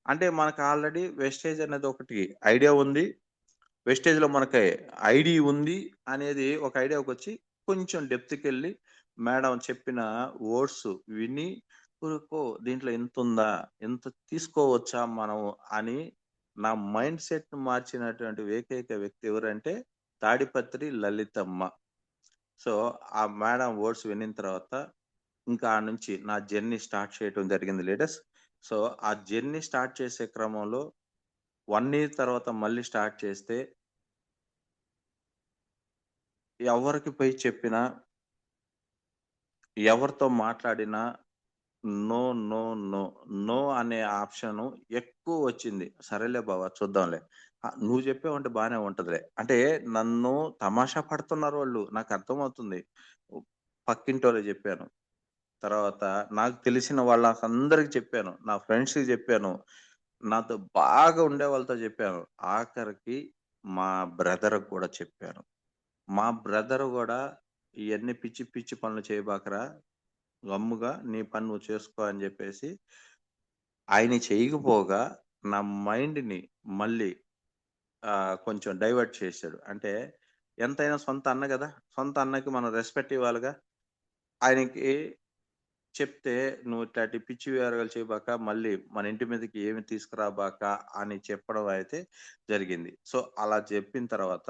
A: అంటే మనకు ఆల్రెడీ వెస్టేజ్ అనేది ఒకటి ఐడియా ఉంది. వెస్టేజ్‌లో మనకి ఐడీ ఉంది అనేది ఒక ఐడియాకొచ్చి కొంచెం డెప్త్‌కెళ్ళి మేడం చెప్పిన వర్డ్స్ విని ఓహో! దీంట్లో ఇంతుందా? ఇంత తీసుకోవచ్చా మనం అని నా మైండ్ సెట్‌ని మార్చినటువంటి ఏకైక వ్యక్తి ఎవరంటే తాడిపత్రి లలితమ్మ. సో, ఆ మేడం వర్డ్స్ వినిన తర్వాత ఇంకా ఆడ నుంచి నా జర్నీ స్టార్ట్ చేయటం జరిగింది లీడర్స్. సో, ఆ జర్నీ స్టార్ట్ చేసే క్రమంలో 1 ఇయర్ తర్వాత మళ్ళీ స్టార్ట్ చేస్తే ఎవరికి పోయి చెప్పినా, ఎవరితో మాట్లాడినా నో, నో, నో, నో అనే ఆప్షను ఎక్కువొచ్చింది. సరేలే బావ చూద్దాంలే. నువ్వు చెప్పావంటే బానే ఉంటదిలే. అంటే నన్ను తమాషా పడుతున్నారు వాళ్ళు. నాకర్థమవుతుంది. పక్కింటోళ్ళకి జెప్పాను. తర్వాత నాకు తెలిసిన వాళ్ళకందరికి చెప్పాను. నా ఫ్రెండ్స్‌కి జెప్పాను. నాతో బాగా ఉండే వాళ్ళతో జెప్పాను. ఆఖరికి మా బ్రదర్‌కి గూడా చెప్పాను. మా బ్రదర్ గూడా ఇయన్నీ పిచ్చి పిచ్చి పనులు చేయబాకరా! గమ్ముగా నీ పని నువ్వు చేసుకో" అని జెప్పేసి ఆయన చేయకపోగా నా మైండ్‌ని మళ్ళీ కొంచెం డైవర్ట్ చేశాడు. అంటే ఎంతైనా సొంత అన్న గదా! సొంత అన్నకి మనం రెస్పెక్ట్ ఇవ్వాలిగా. ఆయనకి చెప్తే, "నువ్వు ఇట్లాంటి పిచ్చి వ్యవహారాలు చేయబాక, మళ్ళీ మన ఇంటి మీదకి ఏమి తీసుకురాబాక" అని చెప్పడం అయితే జరిగింది. సో, అలా చెప్పిన తర్వాత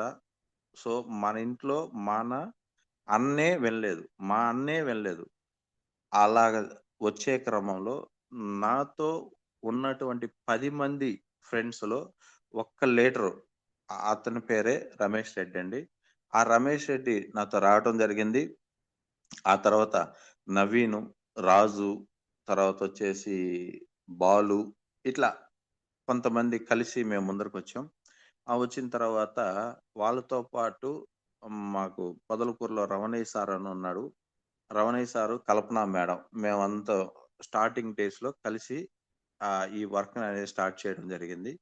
A: సో, మన ఇంట్లో మన అన్నే వినలేదు. మా అన్నే వినలేదు. అలాగ వచ్చే క్రమంలో నాతో ఉన్నటువంటి 10 మంది ఫ్రెండ్స్‌లో ఒక్క లీడరు అతని పేరే రమేష్ రెడ్డి అండి. ఆ రమేష్ రెడ్డి నాతో రావటం జరిగింది. ఆ తర్వాత నవీను, రాజు, తర్వాతొచ్చేసి బాలు ఇట్లా కొంతమంది కలిసి మేము ముందరకొచ్చాం. వచ్చిన తర్వాత వాళ్ళతో పాటు మాకు పొదలకూరులో రమణయ్య సార్ అని ఉన్నాడు. రమణయ్య సారు, కల్పన మేడం మేమంతా స్టార్టింగ్ డేస్‌లో కలిసి ఈ వర్క్‌ననేది స్టార్ట్ చేయడం జరిగింది.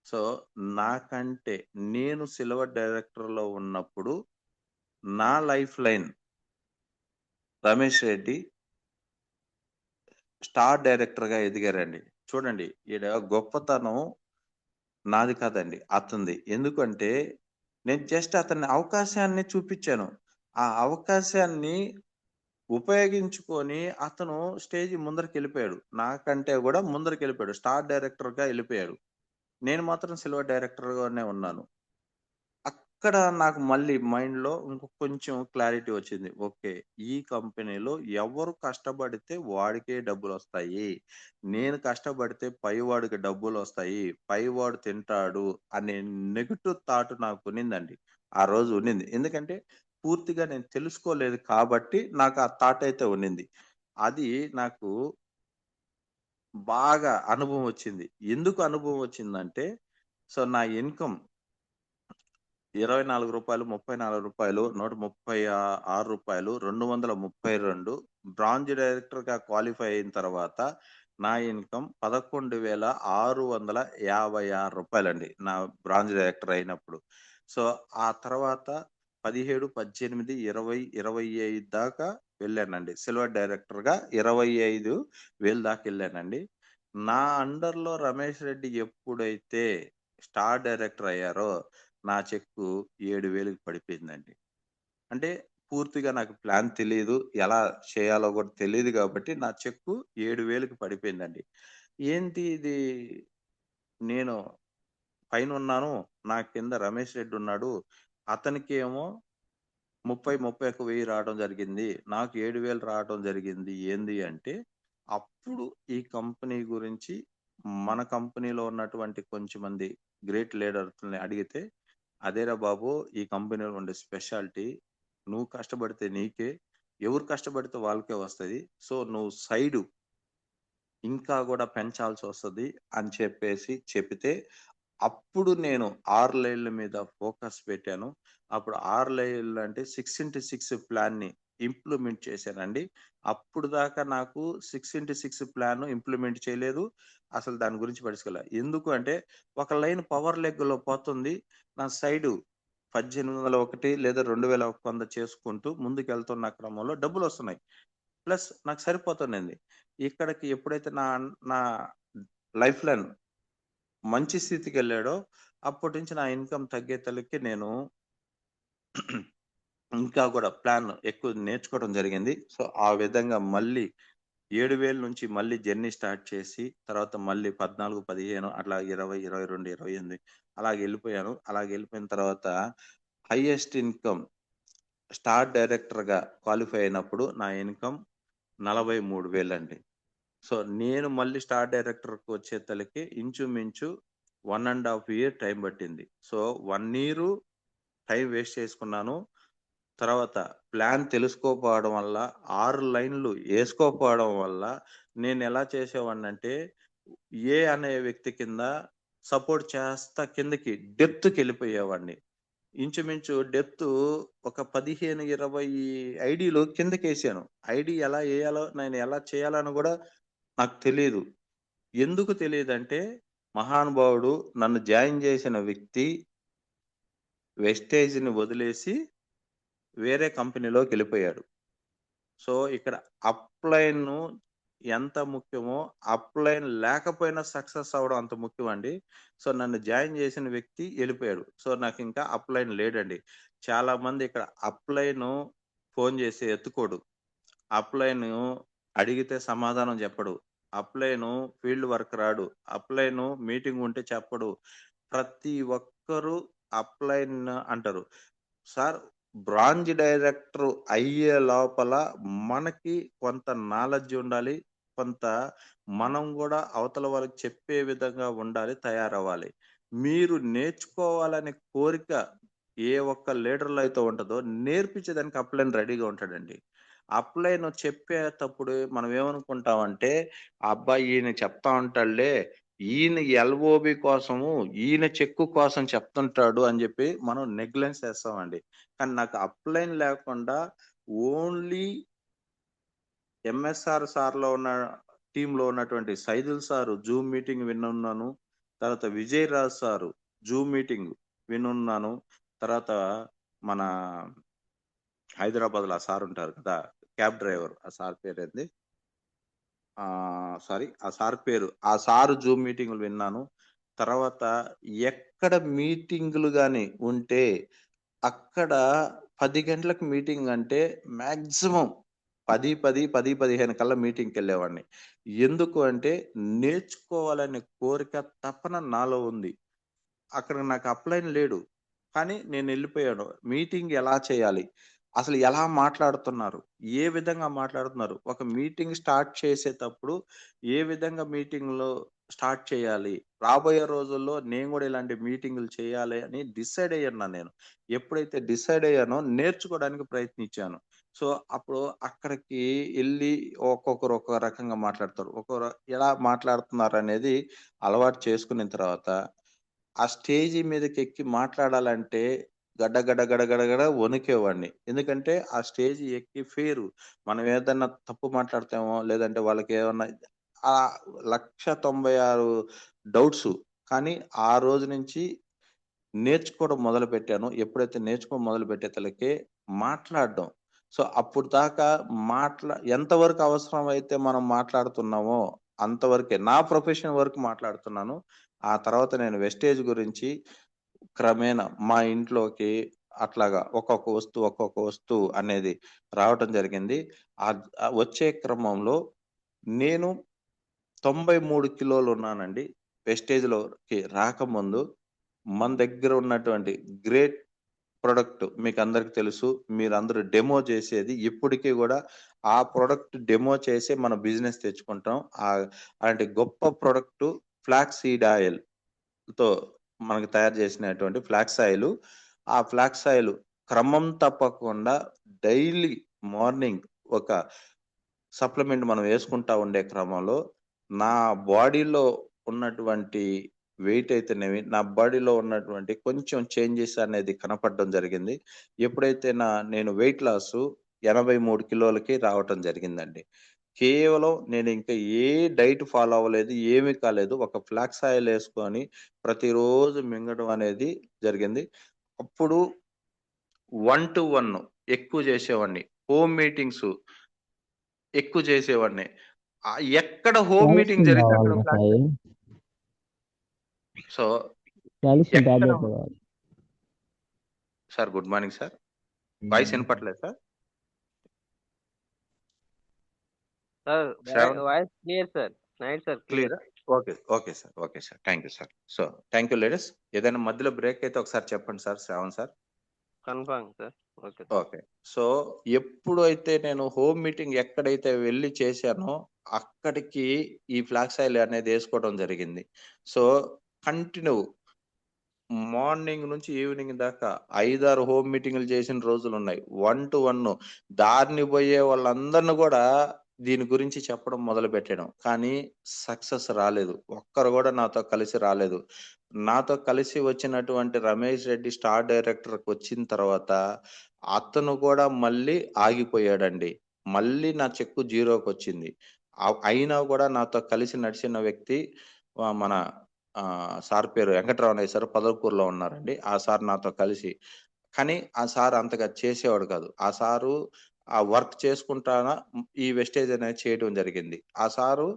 A: సో, నాకంటే నేను సిల్వర్ డైరెక్టర్‌లో ఉన్నప్పుడు నా life line Ramesh Reddy star డైరెక్టర్‌గా ఎదిగారండి. చూడండి ఈడ గొప్పతనం నాది కాదండి. అతనిది. ఎందుకంటే నేను జస్ట్ అతని అవకాశాన్ని చూపిచ్చాను. ఆ అవకాశాన్ని ఉపయోగించుకొని అతను స్టేజ్ ముందరికెళ్ళిపోయాడు. నాకంటే గూడా ముందరికెళ్ళిపోయాడు. స్టార్ డైరెక్టర్‌గా ఎళ్ళిపోయాడు. నేను మాత్రం సిల్వర్ డైరెక్టర్‌గానే ఉన్నాను. అక్కడ నాకు మళ్ళీ మైండ్‌లో ఇంక కొంచెం క్లారిటీ వచ్చింది. ఓకే. ఈ కంపెనీలో ఎవరు కష్టపడితే వాడికే డబ్బులొస్తాయి. నేను కష్టపడితే పైవాడికి డబ్బులొస్తాయి. పైవాడు తింటాడు అనే నెగెటివ్ థాట్ నాకున్నిందండి. ఆ రోజు ఉన్నింది. ఎందుకంటే పూర్తిగా నేను తెలుసుకోలేదు కాబట్టి నాకు ఆ థాట్ అయితే ఉన్నింది. అది నాకు బాగా అనుభవం వచ్చింది. ఎందుకు అనుభవం వచ్చిందంటే నా ఇన్‌కమ్ రూ. 24, రూ. 34, రూ. 136, రూ. 232 బ్రాంజ్ డైరెక్టర్‌గా క్వాలిఫై అయిన తర్వాత నా ఇన్‌కమ్ రూ. 11,656 అండి. నా బ్రాంజ్ డైరెక్టర్ అయినప్పుడు. సో, ఆ తర్వాత 17, 18, 20, 25 దాకా వెళ్ళానండి. సిల్వర్ డైరెక్టర్‌గా 25,000 దాకా ఎళ్ళానండి. నా అండర్‌లో రమేష్ రెడ్డి ఎప్పుడైతే స్టార్ డైరెక్టర్ అయ్యారో నా చెక్కు 7,000కి పడిపోయిందండి. అంటే పూర్తిగా నాకు ప్లాన్ తెలీదు. ఎలా చేయాలో గూడా తెలీదు గాబట్టి నా చెక్కు 7,000కి పడిపోయిందండి. ఏంటి ఇది నేను పైనున్నాను. నా కింద రమేష్ రెడ్డి ఉన్నాడు. అతనికేమో 30, 31,000 రావడం జరిగింది. నాకు 7,000 రావడం జరిగింది. ఏంది అంటే అప్పుడు ఈ కంపెనీ గురించి మన కంపెనీలో ఉన్నటువంటి కొంచెం మంది గ్రేట్ లీడర్స్‌ని అడిగితే అదేరా బాబు! ఈ కంపెనీలో ఉండే స్పెషాలిటీ. నువ్వు కష్టపడితే నీకే, ఎవరు కష్టపడితే వాళ్ళకే వస్తది. సో, నువ్వు సైడు ఇంకా గూడా పెంచాల్సొస్తది అని చెప్పేసి చెబితే, అప్పుడు నేను 6 లైన్‌ల మీద ఫోకస్ పెట్టాను. అప్పుడు 6 లైన్‌లు అంటే 6x6 ప్లాన్‌ని ఇంప్లిమెంట్ చేశానండి. అప్పుడు దాకా నాకు 6x6 ప్లాన్ ఇంప్లిమెంట్ చేయలేదు. అసలు దాని గురించి పట్టించుకోలే. ఎందుకు అంటే, ఒక లైన్ పవర్ లెగ్‌లో పోతుంది. నా సైడు 1801 లేదా 2100 చేసుకుంటూ ముందుకెళ్తున్న క్రమంలో డబ్బులొస్తున్నాయి. ప్లస్ నాకు సరిపోతుండింది. ఇక్కడికి ఎప్పుడైతే నా లైఫ్ లైన్ మంచి స్థితికెళ్ళాడో, అప్పటినుంచి నా ఇన్‌కమ్ తగ్గే తలకి నేను ఇంకా గూడా ప్లాన్ ఎక్కువ నేర్చుకోవడం జరిగింది. సో, ఆ విధంగా మళ్ళీ 7,000 నుంచి మళ్ళీ జర్నీ స్టార్ట్ చేసి, తర్వాత మళ్ళీ 14, 15 అట్లా 20, 22, 28 అలాగెళ్ళిపోయాను. అలాగెళ్ళిపోయిన తర్వాత హైయెస్ట్ ఇన్‌కమ్ స్టార్ డైరెక్టర్‌గా క్వాలిఫై అయినప్పుడు నా ఇన్‌కమ్ 43,000 అండి. సో, నేను మళ్ళీ స్టార్ డైరెక్టర్‌కి వచ్చేతలకి ఇంచుమించు 1 ½ ఇయర్ టైం పట్టింది. సో, 1 ఇయరు టైం వేస్ట్ చేసుకున్నాను. తర్వాత ప్లాన్ తెలుసుకోకపోవడం వల్ల, 6 లైన్‌లు ఏసుకోకపోవడం వల్ల నేనెలా చేసేవాడినంటే, ఏ అనే వ్యక్తి కింద సపోర్ట్ చేస్తా కిందకి డెప్త్‌కెళ్ళిపోయేవాడిని. ఇంచుమించు డెప్తు ఒక 15, 20 ఐడీలు కిందకేసాను. ఐడీ ఎలా ఎయాలో, నేను ఎలా చేయాలని గూడా నాకు తెలీదు. ఎందుకు తెలీదంటే, మహానుభావుడు నన్ను జాయిన్ జేసిన వ్యక్తి వెస్టేజ్‌ని వదిలేసి వేరే కంపెనీలోకి వెళ్ళిపోయాడు. సో, ఇక్కడ అప్‌లైన్ ఎంత ముఖ్యమో, అప్‌లైన్ లేకపోయినా సక్సెస్ అవ్వడం అంత ముఖ్యమండి. సో, నన్ను జాయిన్ చేసిన వ్యక్తి ఎళ్ళిపోయాడు. సో, నాకింకా అప్‌లైన్ లేడండి. చాలామంది ఇక్కడ అప్‌లైను ఫోను చేసి ఎత్తుకోడు. అప్‌లైను అడిగితే సమాధానం చెప్పడు. అప్‌లైను ఫీల్డ్ వర్క్ రాడు. అప్‌లైను మీటింగ్ ఉంటే చెప్పడు. ప్రతి ఒక్కరు అప్‌లైన్ అంటారు. సార్, బ్రాంచ్ డైరెక్టర్ అయ్యే లోపల మనకి కొంత నాలెడ్జ్ ఉండాలి. కొంత మనం గూడా అవతల వాళ్ళకి చెప్పే విధంగా ఉండాలి, తయారవ్వాలి. మీరు నేర్చుకోవాలనే కోరిక ఏ ఒక్క లీడర్‌లో అయితే ఉంటదో, నేర్పించేదానికి అప్‌లైన్ రెడీగా ఉంటాడండి. అప్‌లైన్ చెప్పేటప్పుడు మనం ఏమనుకుంటామంటే, అబ్బా! ఈయన చెప్తా ఉంటాడులే, ఈయన ఎల్‌ఓబి కోసము, ఈయన చెక్కు కోసం చెప్తుంటాడు అని జెప్పి మనం నెగ్లెన్స్ చేస్తామండి. కానీ నాకు అప్‌లైన్ లేకుండా ఓన్లీ ఎంఎస్ఆర్ సార్‌లో ఉన్న టీమ్‌లో ఉన్నటువంటి సైదుల్ సారు జూమ్ మీటింగ్ వినున్నాను. తర్వాత విజయరాజ్ సారు జూమ్ మీటింగ్ వినున్నాను. తర్వాత మన హైదరాబాద్‌లో ఆ సార్ ఉంటారు కదా! Cab driver. ఆ సార్ పేరేంది? సారీ, ఆ సార్ పేరు. ఆ సారు జూమ్ మీటింగులు విన్నాను. తర్వాత ఎక్కడ మీటింగులు గాని ఉంటే అక్కడ 10 గంటలకు మీటింగ్ అంటే మాక్సిమం 10, 15 కల్లా మీటింగ్‌కెళ్ళేవాడిని. ఎందుకు అంటే నేర్చుకోవాలనే కోరిక, తపన నాలో ఉంది. అక్కడ నాకు అప్లైన్ లేడు. కానీ నేనెళ్ళిపోయాను. మీటింగ్ ఎలా చేయాలి? అసలు ఎలా మాట్లాడుతున్నారు? ఏ విధంగా మాట్లాడుతున్నారు? ఒక మీటింగ్ స్టార్ట్ చేసేటప్పుడు ఏ విధంగా మీటింగ్‌లో స్టార్ట్ చేయాలి? రాబోయే రోజుల్లో నేను గూడా ఇలాంటి మీటింగులు చేయాలి అని డిసైడ్ అయ్యాను నేను. ఎప్పుడైతే డిసైడ్ అయ్యానో నేర్చుకోవడానికి ప్రయత్నించాను. సో, అప్పుడు అక్కడికి ఎళ్లి ఒక్కొక్కరు ఒక్కో రకంగా మాట్లాడతారు. ఎలా మాట్లాడుతున్నారనేది అలవాటు చేసుకున్న తర్వాత ఆ స్టేజి మీదకెక్కి మాట్లాడాలంటే గడ వణికేవాడిని. ఎందుకంటే ఆ స్టేజ్ ఎక్కి ఫియరు. మనం ఏదన్నా తప్పు మాట్లాడతామో, లేదంటే వాళ్ళకేమన్నా 1,96 డౌట్సు. కానీ ఆ రోజు నుంచి నేర్చుకోవడం మొదలుపెట్టాను. ఎప్పుడైతే నేర్చుకోవడం మొదలుపెట్టే తలకే మాట్లాడడం. సో, అప్పుడు దాకా ఎంతవరకు అవసరమైతే మనం మాట్లాడుతున్నామో అంతవరకే. నా ప్రొఫెషన్ వరకు మాట్లాడుతున్నాను. ఆ తర్వాత నేను వెస్టేజ్ గురించి క్రమేణా మా ఇంట్లోకి అట్లాగా ఒక్కొక్క వస్తువు అనేది రావటం జరిగింది. వచ్చే క్రమంలో నేను 93 కిలోలున్నానండి. వెస్టేజ్‌లోకి రాకముందు మన దగ్గర ఉన్నటువంటి గ్రేట్ ప్రొడక్ట్ మీకందరికి తెలుసు. మీరందరూ డెమో చేసేది ఇప్పటికి గూడా ఆ ప్రొడక్ట్ డెమో చేసే మన బిజినెస్ తెచ్చుకుంటాం. అలాంటి గొప్ప ప్రొడక్టు ఫ్లాక్స్ సీడ్ ఆయిల్‌తో మనకు తయారు చేసినటువంటి ఫ్లాక్స్ ఆయిలు. ఆ ఫ్లాక్స్ ఆయిల్ క్రమం తప్పకుండా డైలీ మార్నింగ్ ఒక సప్లిమెంట్ మనం యేసుకుంటా ఉండే క్రమంలో, నా బాడీలో ఉన్నటువంటి వెయిట్ అయితేనేమి, నా బాడీలో ఉన్నటువంటి కొంచెం చేంజెస్ అనేది కనపడడం జరిగింది. ఎప్పుడైతే నేను వెయిట్ లాసు 83 కిలోలకి రావటం జరిగిందండి. కేవలం నేనింక ఏ డైట్ ఫాలో అవ్వలేదు. ఏమి కాలేదు. ఒక ఫ్లాక్స్ ఆయిల్ యేసుకొని ప్రతిరోజు మింగడం అనేది జరిగింది. అప్పుడు 1-1 ఎక్కువ చేసేవాడిని. హోమ్ మీటింగ్స్ ఎక్కువ చేసేవాడిని. ఎక్కడ హోమ్
B: కాల్షియం
A: మీటింగ్ జరిగితే అక్కడ
B: కావాలిరా
A: ఫ్లాష్
B: సాయి.
A: సో,
B: కాల్షియం
A: ఎక్కడ
B: టాబ్లెట్ కావాలి.
A: Sir, good morning sir. Voice ఇనపట్లేదు sir.
C: Sir
A: Shravan
C: voice clear sir. Night sir clear.
A: క్లియరా? Okay. Okay sir. Okay sir. Thank you sir. So, thank you ladies. ఏదైనా మధ్యలో break అయితే ఒకసారి చెప్పండి sir Shravan sir.
C: Confirm sir. Okay.
A: Okay. So, ఎప్పుడైతే నేను home meeting ఎక్కడైతే వెళ్లి చేశానో, అక్కడికి ఈ ఫ్లాక్స్ ఆయిల్ అనేది ఏసుకోవడం జరిగింది. సో, కంటిన్యూ మార్నింగ్ నుంచి ఈవినింగ్ దాకా 5, 6 హోమ్ మీటింగులు చేసిన రోజులున్నాయి. 1-1 దారిన పోయే వాళ్ళందరిని గూడా దీని గురించి చెప్పడం మొదలుపెట్టాను. కానీ సక్సెస్ రాలేదు. ఒక్కరు గూడా నాతో కలిసి రాలేదు. నాతో కలిసి వచ్చినటువంటి రమేష్ రెడ్డి స్టార్ డైరెక్టర్‌కొచ్చిన తర్వాత అతను గూడా మళ్ళీ ఆగిపోయాడండి. మళ్ళీ నా చెక్కు జీరోకొచ్చింది. అయినా గూడా నాతో కలిసి నడిచిన వ్యక్తి మన సార్ పేరు వెంకటరమణయ్య సార్ పొదలకూరులో ఉన్నారండి. ఆ సార్ నాతో కలిసి కానీ ఆ సార్ అంతగా చేసేవాడు కాదు. ఆ సారు ఆ వర్క్ చేసుకుంటానా ఈ వెస్టేజ్ అనేది చేయడం జరిగింది. ఆ సారు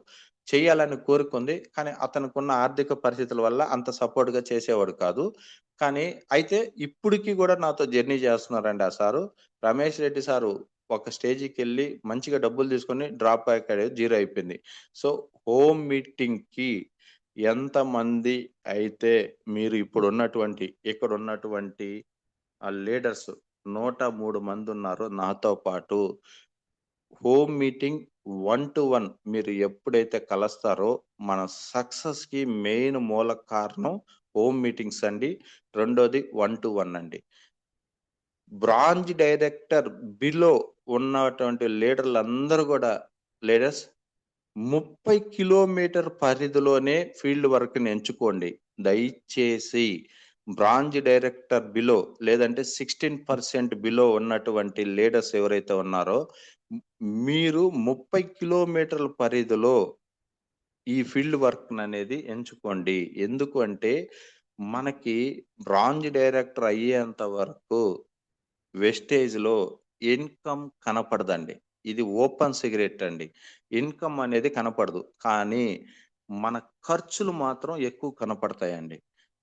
A: చేయాలని కోరికుంది. కానీ అతనుకున్న ఆర్థిక పరిస్థితుల వల్ల అంత సపోర్ట్‌గా చేసేవాడు కాదు. కానీ అయితే ఇప్పటికి గూడా నాతో జర్నీ చేస్తున్నారండి ఆ సారు. రమేష్ రెడ్డి సారు ఒక స్టేజ్‌కెళ్ళి మంచిగా డబ్బులు తీసుకొని డ్రాప్ అయ్యాడు. జీరో అయిపోయింది. సో, హోమ్ మీటింగ్‌కి ఎంతమంది అయితే మీరు ఇక్కడున్నటువంటి లీడర్స్ 103 మందున్నారు నాతో పాటు. హోమ్ మీటింగ్ 1-1 మీరు ఎప్పుడైతే కలుస్తారో, మన సక్సెస్‌కి మెయిన్ మూల కారణం హోమ్ మీటింగ్స్ అండి. రెండోది 1-1 అండి. బ్రాంచ్ డైరెక్టర్ బిలో ఉన్నటువంటి లీడర్లందరూ గూడా లీడర్స్ 30 కిలోమీటర్ పరిధిలోనే ఫీల్డ్ వర్క్‌ని ఎంచుకోండి. దయచేసి బ్రాంచ్ డైరెక్టర్ బిలో లేదంటే 16% బిలో ఉన్నటువంటి లీడర్స్ ఎవరైతే ఉన్నారో, మ్ మీరు 30 కిలోమీటర్ల పరిధిలో ఈ ఫీల్డ్ వర్క్‌ననేది ఎంచుకోండి. ఎందుకు అంటే, మనకి బ్రాంచ్ డైరెక్టర్ అయ్యేంత వరకు వెస్టేజ్‌లో ఇన్‌కమ్ కనపడదండి. ఇది ఓపెన్ సీక్రెట్ అండి. ఇన్‌కమ్ అనేది కనపడదు. కానీ, మన ఖర్చులు మాత్రం ఎక్కువ కనపడతాయండి.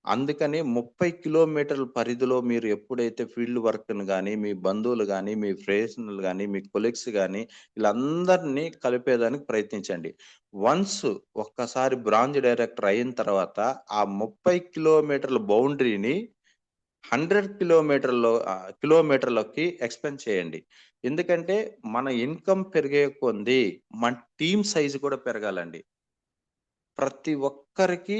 A: అందుకని 30 కిలోమీటర్ల పరిధిలో మీరు ఎప్పుడైతే ఫీల్డ్ వర్క్‌ని గాని, మీ బంధువులు గాని, మీ ఫ్రెండ్స్‌లు గాని, మీ కొలీగ్స్ గాని ఈళ్ళందరిని కలిపేదానికి ప్రయత్నించండి. వన్స్ ఒక్కసారి బ్రాంచ్ డైరెక్టర్ అయిన తర్వాత, ఆ 30 కిలోమీటర్ల బౌండరీని 100 కిలోమీటర్లకి ఎక్స్‌పెండ్ చేయండి. ఎందుకంటే, మన ఇన్‌కమ్ పెరిగే కొంది మన టీమ్ సైజ్ కూడా పెరగాలండి. ప్రతి ఒక్కరికి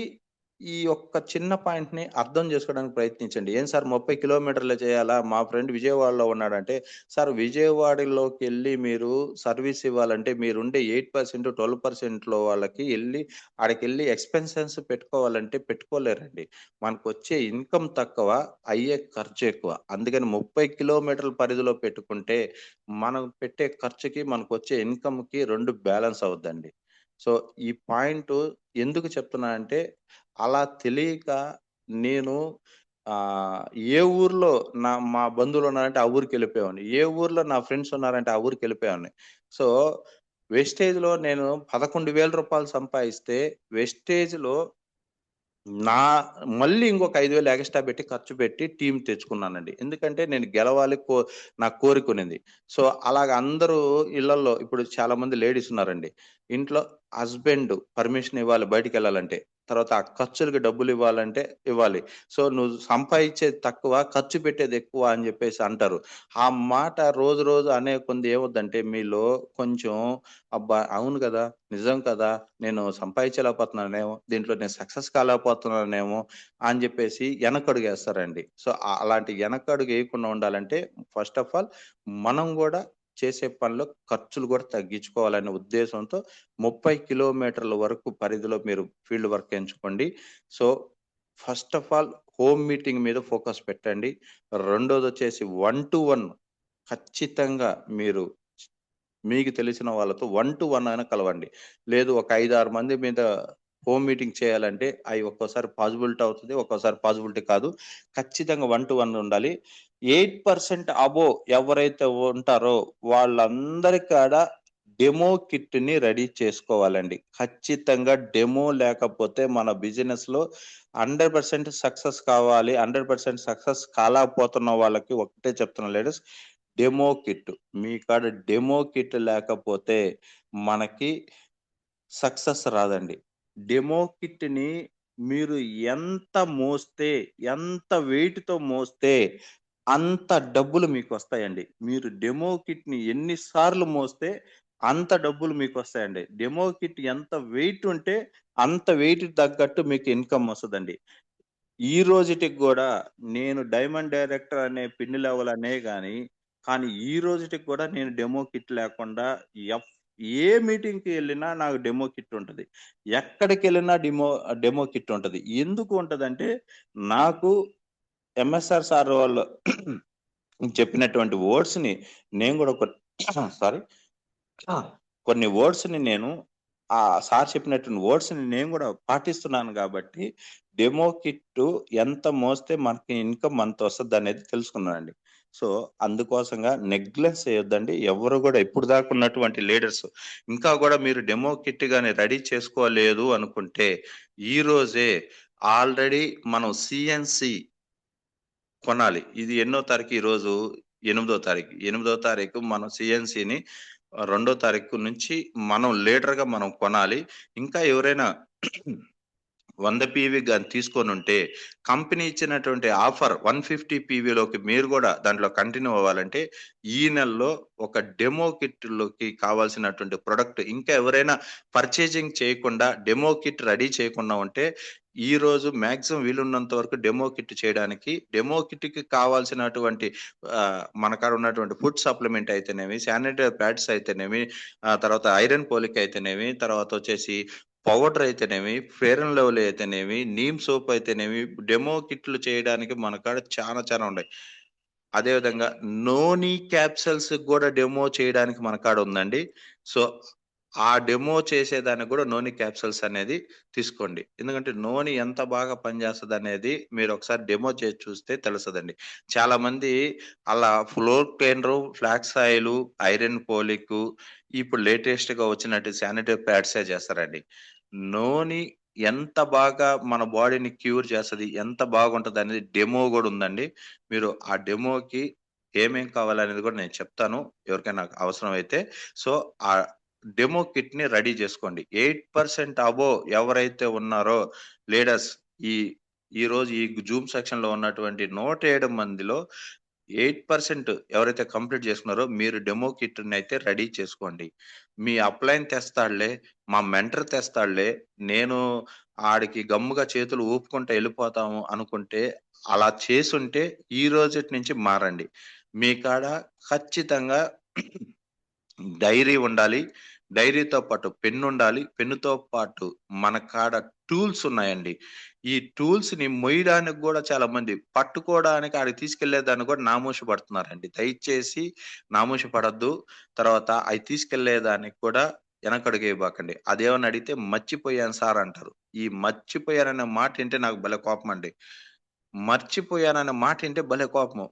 A: ఈ యొక్క చిన్న పాయింట్‌ని అర్థం చేసుకోవడానికి ప్రయత్నించండి. "ఏం సార్ 30 కిలోమీటర్లే చేయాలా? మా ఫ్రెండ్ విజయవాడలో ఉన్నాడంటే." సార్ విజయవాడలోకెళ్ళి మీరు సర్వీస్ ఇవ్వాలంటే మీరుండే 8%, 12%లో వాళ్ళకి ఆడికెళ్ళి ఎక్స్‌పెన్సెస్ పెట్టుకోవాలంటే పెట్టుకోలేరండి. మనకొచ్చే ఇన్‌కమ్ తక్కువ, అయ్యే ఖర్చు ఎక్కువ. అందుకని 30 కిలోమీటర్ల పరిధిలో పెట్టుకుంటే, మనం పెట్టే ఖర్చుకి, మనకొచ్చే ఇన్‌కమ్‌కి 2 బ్యాలెన్స్ అవుద్దండి. సో, ఈ పాయింటు ఎందుకు చెప్తున్నానంటే, అలా తెలియక నేను ఆహ్, ఏ ఊర్లో మా బంధువులున్నారంటే ఆ ఊరికెళ్ళిపోయేవాడిని. ఏ ఊర్లో నా ఫ్రెండ్స్ ఉన్నారంటే ఆ ఊరికెళ్ళిపోయేవాడిని. సో, వెస్టేజ్‌లో నేను రూ. 11,000 సంపాదిస్తే, వెస్టేజ్‌లో నా మళ్ళీ ఇంకొక 5,000 ఎగస్ట్రా పెట్టి ఖర్చు పెట్టి టీమ్ తెచ్చుకున్నానండి. ఎందుకంటే నేను గెలవాలి నా కోరికునింది. సో, అలాగ అందరూ ఇళ్ళల్లో ఇప్పుడు చాలామంది లేడీస్ ఉన్నారండి. ఇంట్లో హస్బెండ్ పర్మిషన్ ఇవ్వాలి బయటికెళ్ళాలంటే. తర్వాత ఆ ఖర్చులకి డబ్బులివ్వాలంటే ఇవ్వాలి. సో, నువ్వు సంపాదించేది తక్కువ, ఖర్చు పెట్టేది ఎక్కువ అని జెప్పేసి అంటారు. ఆ మాట రోజు రోజు అనే కొంది ఏమవుద్దంటే మీలో కొంచెం అబ్బా! అవును గదా! నిజం కదా! నేను సంపాదించలేకపోతున్నానేమో, దీంట్లో నేను సక్సెస్ కాలేకపోతున్నానేమో అని జెప్పేసి వెనకడుగేస్తారండి. సో, అలాంటి వెనకడుగేయకుండా ఉండాలంటే ఫస్ట్ ఆఫ్ ఆల్ మనం గూడా చేసే పనిలో ఖర్చులు గూడా తగ్గించుకోవాలనే ఉద్దేశంతో 30 కిలోమీటర్ల వరకు పరిధిలో మీరు ఫీల్డ్ వర్క్ ఎంచుకోండి. So, first of all home meeting మీద ఫోకస్ పెట్టండి. రెండోదొచ్చేసి 1-1 ఖచ్చితంగా మీరు మీకు తెలిసిన వాళ్ళతో 1-1 అయినా కలవండి. లేదు ఒక 5, 6 మంది మీద హోమ్ మీటింగ్ చేయాలంటే అయి ఒక్కోసారి పాజిబిలిటీ అవుతది. ఒక్కోసారి పాజిబిలిటీ కాదు. ఖచ్చితంగా 1-1 ఉండాలి. 8% అబోవ్ ఎవరైతే ఉంటారో వాళ్ళందరి కాడ డెమో కిట్‌ని రెడీ చేసుకోవాలండి. ఖచ్చితంగా డెమో లేకపోతే మన బిజినెస్‌లో 100% సక్సెస్ కావాలి. 100% సక్సెస్ కాలేకపోతున్న వాళ్ళకి ఒకటే చెప్తున్నా లేడీస్ డెమో కిట్. మీ కాడ డెమో కిట్ లేకపోతే మనకి సక్సెస్ రాదండి. డెమో కిట్‌ని మీరు ఎంత మోస్తే, ఎంత వెయిట్‌తో మోస్తే అంత డబ్బులు మీకొస్తాయండి. మీరు డెమో కిట్‌ని ఎన్ని సార్లు మోస్తే అంత డబ్బులు మీకొస్తాయండి. డెమో కిట్ ఎంత వెయిట్ ఉంటే అంత వెయిట్‌కి తగ్గట్టు మీకు ఇన్‌కమ్ వస్తదండి. ఈ రోజుటికి గూడా నేను డైమండ్ డైరెక్టర్ అనే పిన్ లెవెల్ అనే గాని, కానీ ఈ రోజుటికి కూడా నేను డెమో కిట్ లేకుండా ఎఫ్ ఏ మీటింగ్‌కి ఎళ్ళినా నాకు డెమో కిట్ ఉంటది. ఎక్కడికెళ్ళినా డెమో కిట్ ఉంటది. ఎందుకు ఉంటదంటే, నాకు ఎంఎస్ఆర్ సార్ వాళ్ళు చెప్పినటువంటి వర్డ్స్‌ని నేను గూడా సారీ కొన్ని వర్డ్స్‌ని నేను ఆ సార్ చెప్పినటువంటి వర్డ్స్‌ని నేను గూడా పాటిస్తున్నాను గాబట్టి, డెమో కిట్టు ఎంత మోస్తే మనకి ఇన్‌కమ్ అంత వస్తదనేది తెలుసుకున్నానండి. సో, అందుకోసంగా నెగ్లెన్స్ చేయొద్దండి. ఎవ్వరు గూడా ఇప్పటిదాకా ఉన్నటువంటి లీడర్స్ ఇంకా గూడా మీరు డెమో కిట్ గాని రెడీ చేసుకోలేదు అనుకుంటే, ఈ రోజే ఆల్రెడీ మనం సీఎన్‌సి కొనాలి. ఇది ఎన్నో తారీఖు ఈరోజు 8దో తారీఖు. 8దో తారీఖు మనం సీఎన్‌సిని 2 తారీఖు నుంచి మనం లీడర్‌గా మనం కొనాలి. ఇంకా ఎవరైనా 100 పీవీ గాని తీసుకొనుంటే, కంపెనీ ఇచ్చినటువంటి ఆఫర్ 150 పీవీలోకి మీరు గూడా దాంట్లో కంటిన్యూ అవ్వాలంటే, ఈ నెలలో ఒక డెమో కిట్‌లోకి కావాల్సినటువంటి ప్రొడక్ట్ ఇంకా ఎవరైనా పర్చేజింగ్ చేయకుండా, డెమో కిట్ రెడీ చేయకుండా ఉంటే, ఈరోజు మాక్సిమం వీలున్నంత వరకు డెమో కిట్ చేయడానికి, డెమో కిట్‌కి కావాల్సినటువంటి మన కాడ ఉన్నటువంటి ఫుడ్ సప్లిమెంట్ అయితేనేమి, శానిటరీ ప్యాడ్స్ అయితేనేమి, తర్వాత ఐరన్ పోలిక్ అయితేనేమి, తర్వాతొచ్చేసి పౌడర్ అయితేనేమి, ఫెయిర్ అండ్ లవ్లీ అయితేనేమి, నీమ్ సోప్ అయితేనేమి, డెమో కిట్లు చేయడానికి మన కాడ చాలా చాలా ఉన్నాయి. అదే విధంగా నోని క్యాప్సూల్స్ గూడా డెమో చేయడానికి మన కాడ ఉందండి. సో, ఆ డెమో చేసేదానికి గూడా నోని క్యాప్సూల్స్ అనేది తీసుకోండి. ఎందుకంటే నోని ఎంత బాగా పనిచేస్తదనేది మీరొకసారి డెమో చేసి చూస్తే తెలుస్తదండి. చాలామంది అలా floor cleaner, flax oil, iron పోలికు, ఇప్పుడు లేటెస్ట్‌గా వచ్చినట్టు శానిటరీ ప్యాడ్సే చేస్తారండి. నోని ఎంత బాగా మన బాడీని క్యూర్ చేస్తది, ఎంత బాగుంటదనేది డెమో గూడా ఉందండి. మీరు ఆ డెమోకి ఏమేం కావాలనేది కూడా నేను చెప్తాను. ఎవరికైనా అవసరమైతే. సో, ఆ డెమో కిట్‌ని రెడీ జేసుకోండి. 8% అబోవ్ ఎవరైతే ఉన్నారో లీడర్స్ ఈ ఈరోజు ఈ జూమ్ సెక్షన్‌లో ఉన్నటువంటి 107 మందిలో 8% ఎవరైతే కంప్లీట్ చేసుకున్నారో మీరు డెమో కిట్‌నయితే రెడీ చేసుకోండి. మీ అప్‌లైన్ తెస్తాడులే, మా మెంటర్ తెస్తాడులే, నేను ఆడికి గమ్ముగా చేతులు ఊపుకుంటా ఎళ్ళిపోతాము అనుకుంటే, అలా చేసుంటే ఈ రోజుటి నుంచి మారండి. మీ కాడ ఖచ్చితంగా డైరీ ఉండాలి. డైరీతో పాటు పెన్నుండాలి. పెన్నుతో పాటు మన కాడ టూల్స్ ఉన్నాయండి. ఈ టూల్స్‌ని మొయ్యడానికి గూడా చాలామంది పట్టుకోవడానికి ఆడికి తీసుకెళ్ళేదానికి గూడా నామూషి పడుతున్నారండి. దయచేసి నామూషి పడొద్దు. తర్వాత అయి తీసుకెళ్ళేదానికి కూడా ఎనకడుగేయబాకండి. అదేమన్నా అడిగితే మర్చిపోయాను సార్ అంటారు. ఈ మర్చిపోయాననే మాట ఇంటే నాకు భలే కోపమండి. మర్చిపోయానన్న మాట ఇంటే భలే కోపము.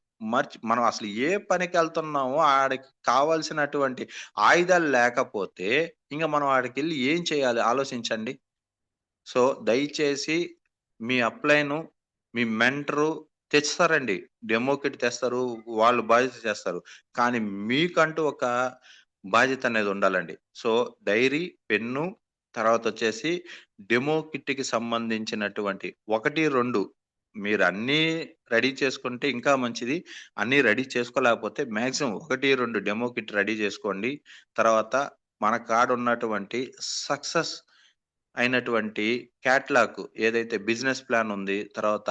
A: మనం అసలు ఏ పనికెళ్తున్నామో ఆడికి కావాల్సినటువంటి ఆయుధాలు లేకపోతే, ఇంక మనం ఆడికెళ్ళి ఏం చేయాలి ఆలోచించండి. సో, దయచేసి మీ అప్‌లైను, మీ మెంటరు తెస్తారండి. డెమో కిట్ తెస్తారు. వాళ్ళు బాధ్యత చేస్తారు. కానీ మీకంటూ ఒక బాధ్యత అనేది ఉండాలండి. సో, డైరీ, పెన్ను తర్వాతొచ్చేసి డెమో కిట్‌కి సంబంధించినటువంటి 1, 2 మీరన్నీ రెడీ చేసుకుంటే ఇంకా మంచిది. అన్నీ రెడీ చేసుకోలేకపోతే మాక్సిమం 1, 2 డెమో కిట్ రెడీ జేసుకోండి. తర్వాత మన కాడున్నటువంటి సక్సెస్ అయినటువంటి క్యాట్లాగ్ ఏదైతే బిజినెస్ ప్లాన్ ఉంది. తర్వాత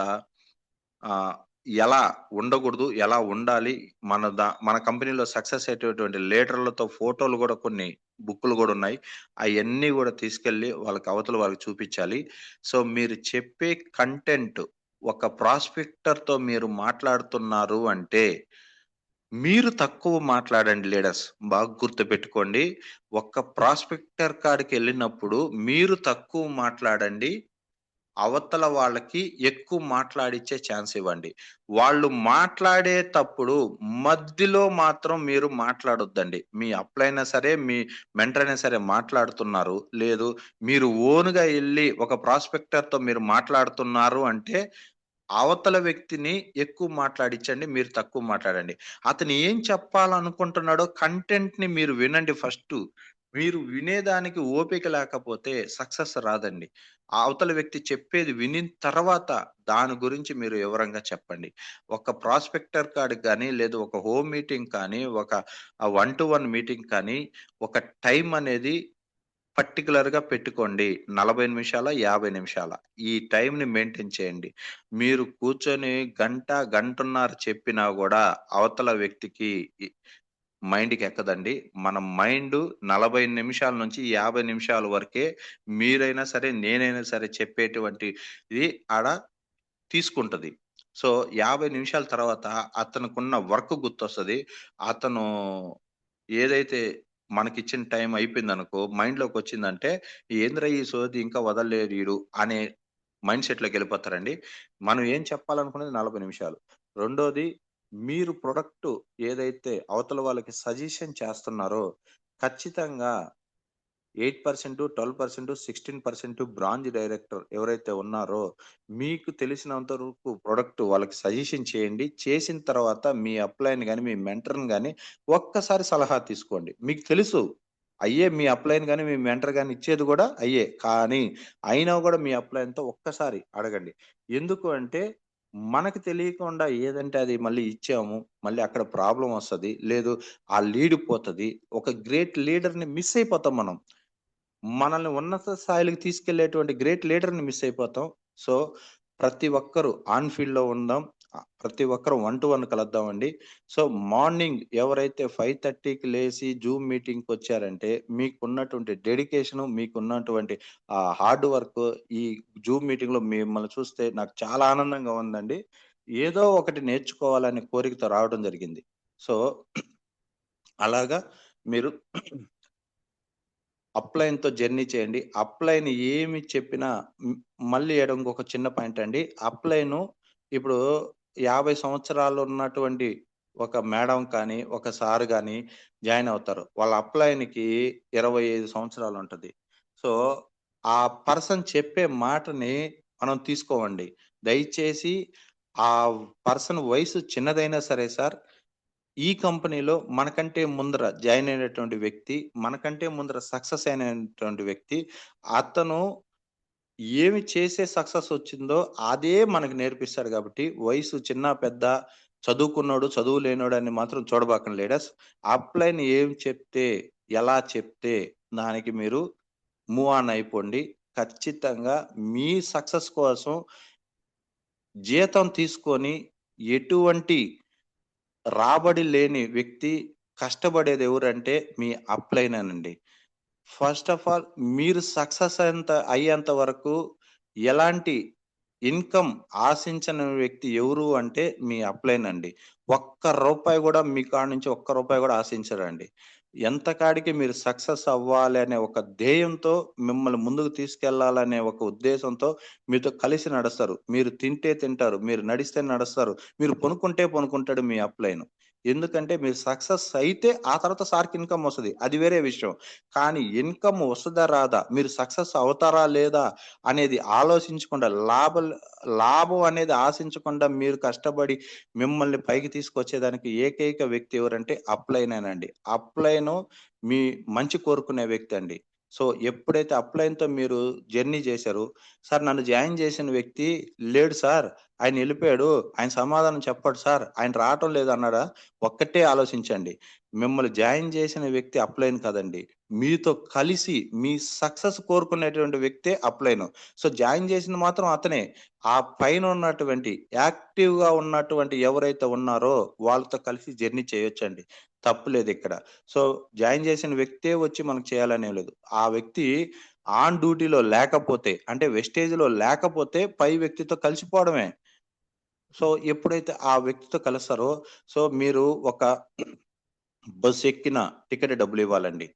A: ఆహ్, ఎలా ఉండగూడదు, ఎలా ఉండాలి, మన కంపెనీలో సక్సెస్ అయ్యేటటువంటి లీడర్‌లతో ఫోటోలు గూడా కొన్ని బుక్కులు గూడా ఉన్నాయి. అయన్నీ గూడా తీసుకెళ్ళి వాళ్ళకి అవతల వాళ్ళకి చూపిచ్చాలి. సో, మీరు చెప్పే కంటెంట్ ఒక ప్రాస్పెక్టర్‌తో మీరు మాట్లాడుతున్నారు అంటే, మీరు తక్కువ మాట్లాడండి లీడర్స్. బాగా గుర్తుపెట్టుకోండి. ఒక్క ప్రాస్పెక్టర్ కాడికెళ్ళినప్పుడు మీరు తక్కువ మాట్లాడండి. అవతల వాళ్ళకి ఎక్కువ మాట్లాడిచ్చే ఛాన్స్ ఇవ్వండి. వాళ్ళు మాట్లాడేతప్పుడు మధ్యలో మాత్రం మీరు మాట్లాడొద్దండి. మీ అప్లైనా సరే, మీ మెంటర్ అయినా సరే మాట్లాడుతున్నారు. లేదు మీరు ఓన్‌గా ఎళ్లి ఒక ప్రాస్పెక్టర్‌తో మీరు మాట్లాడుతున్నారు అంటే, అవతల వ్యక్తిని ఎక్కువ మాట్లాడిచ్చండి. మీరు తక్కువ మాట్లాడండి. అతను ఏం చెప్పాలనుకుంటున్నాడో కంటెంట్‌ని మీరు వినండి ఫస్టు. మీరు వినేదానికి ఓపిక లేకపోతే సక్సెస్ రాదండి. ఆ అవతల వ్యక్తి చెప్పేది వినిన తర్వాత దాని గురించి మీరు వివరంగా చెప్పండి. ఒక ప్రాస్పెక్టర్ కాడికి గాని, లేదు ఒక హోమ్ మీటింగ్ కానీ, ఒక 1-1 మీటింగ్ కానీ, ఒక టైమ్ అనేది పర్టిక్యులర్‌గా పెట్టుకోండి. 40 నిమిషాలా? 50 నిమిషాలా? ఈ టైమ్‌ని మెయింటైన్ చేయండి. మీరు కూర్చొని గంట, గంటన్నర చెప్పినా గూడా అవతల వ్యక్తికి మైండ్‌కెక్కదండి. మన మైండు 40 నిమిషాల నుంచి 50 నిమిషాల వరకే మీరైనా సరే, నేనైనా సరే చెప్పేటువంటిది ఆడ తీసుకుంటది. సో, 50 నిమిషాల తర్వాత అతనుకున్న వర్క్ గుర్తొస్తది. అతను ఏదైతే మనకిచ్చిన టైం అయిపోయిందనుకో, మైండ్‌లోకొచ్చిందంటే, ఏందిరా ఈ సోది ఇంకా వదలలేదు ఈడు అనే మైండ్ సెట్‌లోకెళ్ళిపోతారండి. మనం ఏం చెప్పాలనుకున్నది 40 నిమిషాలు. రెండోది, మీరు ప్రొడక్ట్ ఏదైతే అవతల వాళ్ళకి సజెషన్ చేస్తున్నారో, ఖచ్చితంగా 8%, 12%, 16% బ్రాంచ్ డైరెక్టర్ ఎవరైతే ఉన్నారో, మీకు తెలిసినంత వరకు ప్రొడక్ట్ వాళ్ళకి సజెషన్ చేయండి. చేసిన తర్వాత మీ అప్లైని గాని, మీ మెంటర్‌ని గాని ఒక్కసారి సలహా తీసుకోండి. మీకు తెలుసు. అయ్యే మీ అప్లైని గాని, మీ మెంటర్ గాని ఇచ్చేది గూడా అయ్యే. కానీ అయినా గూడా మీ అప్లైన్‌తో ఒక్కసారి అడగండి. ఎందుకు అంటే, మనకు తెలియకుండా ఏదంటే అది మళ్ళీ ఇచ్చాము. మళ్ళీ అక్కడ ప్రాబ్లమ్ వస్తది. లేదు ఆ లీడ్ పోతది. ఒక గ్రేట్ లీడర్‌ని మిస్ అయిపోతాం మనం. మనల్ని ఉన్నత స్థాయిలకి తీసుకెళ్ళేటువంటి గ్రేట్ లీడర్‌ని మిస్ అయిపోతాం. సో, ప్రతి ఒక్కరు ఆన్ ఫీల్డ్‌లో ఉందాం. ప్రతి ఒక్కరు 1-1 కలుద్దామండి. సో, మార్నింగ్ ఎవరైతే 5:30కి లేసి జూమ్ మీటింగ్‌కొచ్చారంటే, మీకున్నటువంటి డెడికేషను, మీకున్నటువంటి హార్డ్ వర్క్ ఈ జూమ్ మీటింగ్‌లో మిమ్మల్ని చూస్తే నాకు చాలా ఆనందంగా ఉందండి. ఏదో ఒకటి నేర్చుకోవాలనే కోరికతో రావడం జరిగింది. సో, అలాగా మీరు అప్‌లైన్‌తో జర్నీ చేయండి. అప్‌లైన్ ఏమి చెప్పినా మళ్ళీ ఈడ ఇంకొక చిన్న పాయింట్ అండి. అప్‌లైను ఇప్పుడు 50 సంవత్సరాలు ఉన్నటువంటి ఒక మేడం కానీ, ఒక సార్ గాని జాయిన్ అవుతారు. వాళ్ళ అప్‌లైన్‌కి 25 సంవత్సరాలుంటది. సో, ఆ పర్సన్ చెప్పే మాటని మనం తీసుకోమండి. దయచేసి ఆ పర్సన్ వయసు చిన్నదైనా సరే సార్, ఈ కంపెనీలో మనకంటే ముందర జాయిన్ అయినటువంటి వ్యక్తి, మనకంటే ముందర సక్సెస్ అయినటువంటి వ్యక్తి, అతను ఏమి చేసే సక్సెస్ వచ్చిందో అదే మనకు నేర్పిస్తాడు గాబట్టి, వయసు చిన్న, పెద్ద, చదువుకున్నోడు, చదువు లేనోడని మాత్రం చూడబాకండి లీడర్స్. అప్‌లైన్ ఏం చెప్తే, ఎలా చెప్తే దానికి మీరు మూవ్ ఆన్ అయిపోండి. ఖచ్చితంగా మీ సక్సెస్ కోసం జీతం తీసుకొని ఎటువంటి రాబడి లేని వ్యక్తి కష్టపడేదెవరంటే మీ అప్‌లైనేనండి. ఫస్ట్ ఆఫ్ ఆల్ మీరు సక్సెస్ అయ్యేంత వరకు ఎలాంటి ఇన్‌కమ్ ఆశించని వ్యక్తి ఎవరు అంటే మీ అప్‌లైన్ అండి. ఒక్క రూపాయి గూడా మీ కాడ నుంచి ఒక్క రూపాయి గూడా ఆశించరండి. ఎంత కాడికి మీరు సక్సెస్ అవ్వాలి అనే ఒక ధ్యేయంతో మిమ్మల్ని ముందుకు తీసుకెళ్లాలనే ఒక ఉద్దేశంతో మీతో కలిసి నడుస్తారు. మీరు తింటే తింటారు. మీరు నడిస్తే నడుస్తారు. మీరు పనుకుంటే పనుకుంటాడు మీ అప్‌లైన్. ఎందుకంటే మీరు సక్సెస్ అయితే ఆ తర్వాత సార్‌కి ఇన్‌కమ్ వస్తది. అది వేరే విషయం. కానీ ఇన్‌కమ్ వస్తదా? రాదా? మీరు సక్సెస్ అవుతారా? లేదా? అనేది ఆలోచించకుండా లాభం అనేది ఆశించకుండా మీరు కష్టపడి మిమ్మల్ని పైకి తీసుకొచ్చేదానికి ఏకైక వ్యక్తి ఎవరంటే అప్‌లైనేనండి. అప్‌లైను మీ మంచి కోరుకునే వ్యక్తి అండి. సో, ఎప్పుడైతే అప్‌లైన్‌తో మీరు జర్నీ చేశారో, సార్ నన్ను జాయిన్ చేసిన వ్యక్తి లేడు సార్. ఆయన ఎళ్ళిపోయాడు. ఆయన సమాధానం చెప్పడు సార్. ఆయన రావటం లేదన్నాడా? ఒక్కటే ఆలోచించండి. మిమ్మల్ని జాయిన్ చేసిన వ్యక్తి అప్‌లైన్ కాదండి. మీతో కలిసి మీ సక్సెస్ కోరుకునేటువంటి వ్యక్తే అప్‌లైను. సో, జాయిన్ చేసింది మాత్రం అతనే. ఆ పైన ఉన్నటువంటి యాక్టివ్‌గా ఉన్నటువంటి ఎవరైతే ఉన్నారో వాళ్ళతో కలిసి జర్నీ చేయొచ్చండి. తప్పు లేదిక్కడ. సో, జాయిన్ చేసిన వ్యక్తే వచ్చి మనకు చేయాలనేం లేదు. ఆ వ్యక్తి ఆన్ డ్యూటీలో లేకపోతే అంటే వెస్టేజ్‌లో లేకపోతే పై వ్యక్తితో కలిసిపోవడమే. సో, ఎప్పుడైతే ఆ వ్యక్తితో కలుస్తారో సో, మీరు ఒక బస్ ఎక్కిన టికెట్ డబ్బులివ్వాలండి.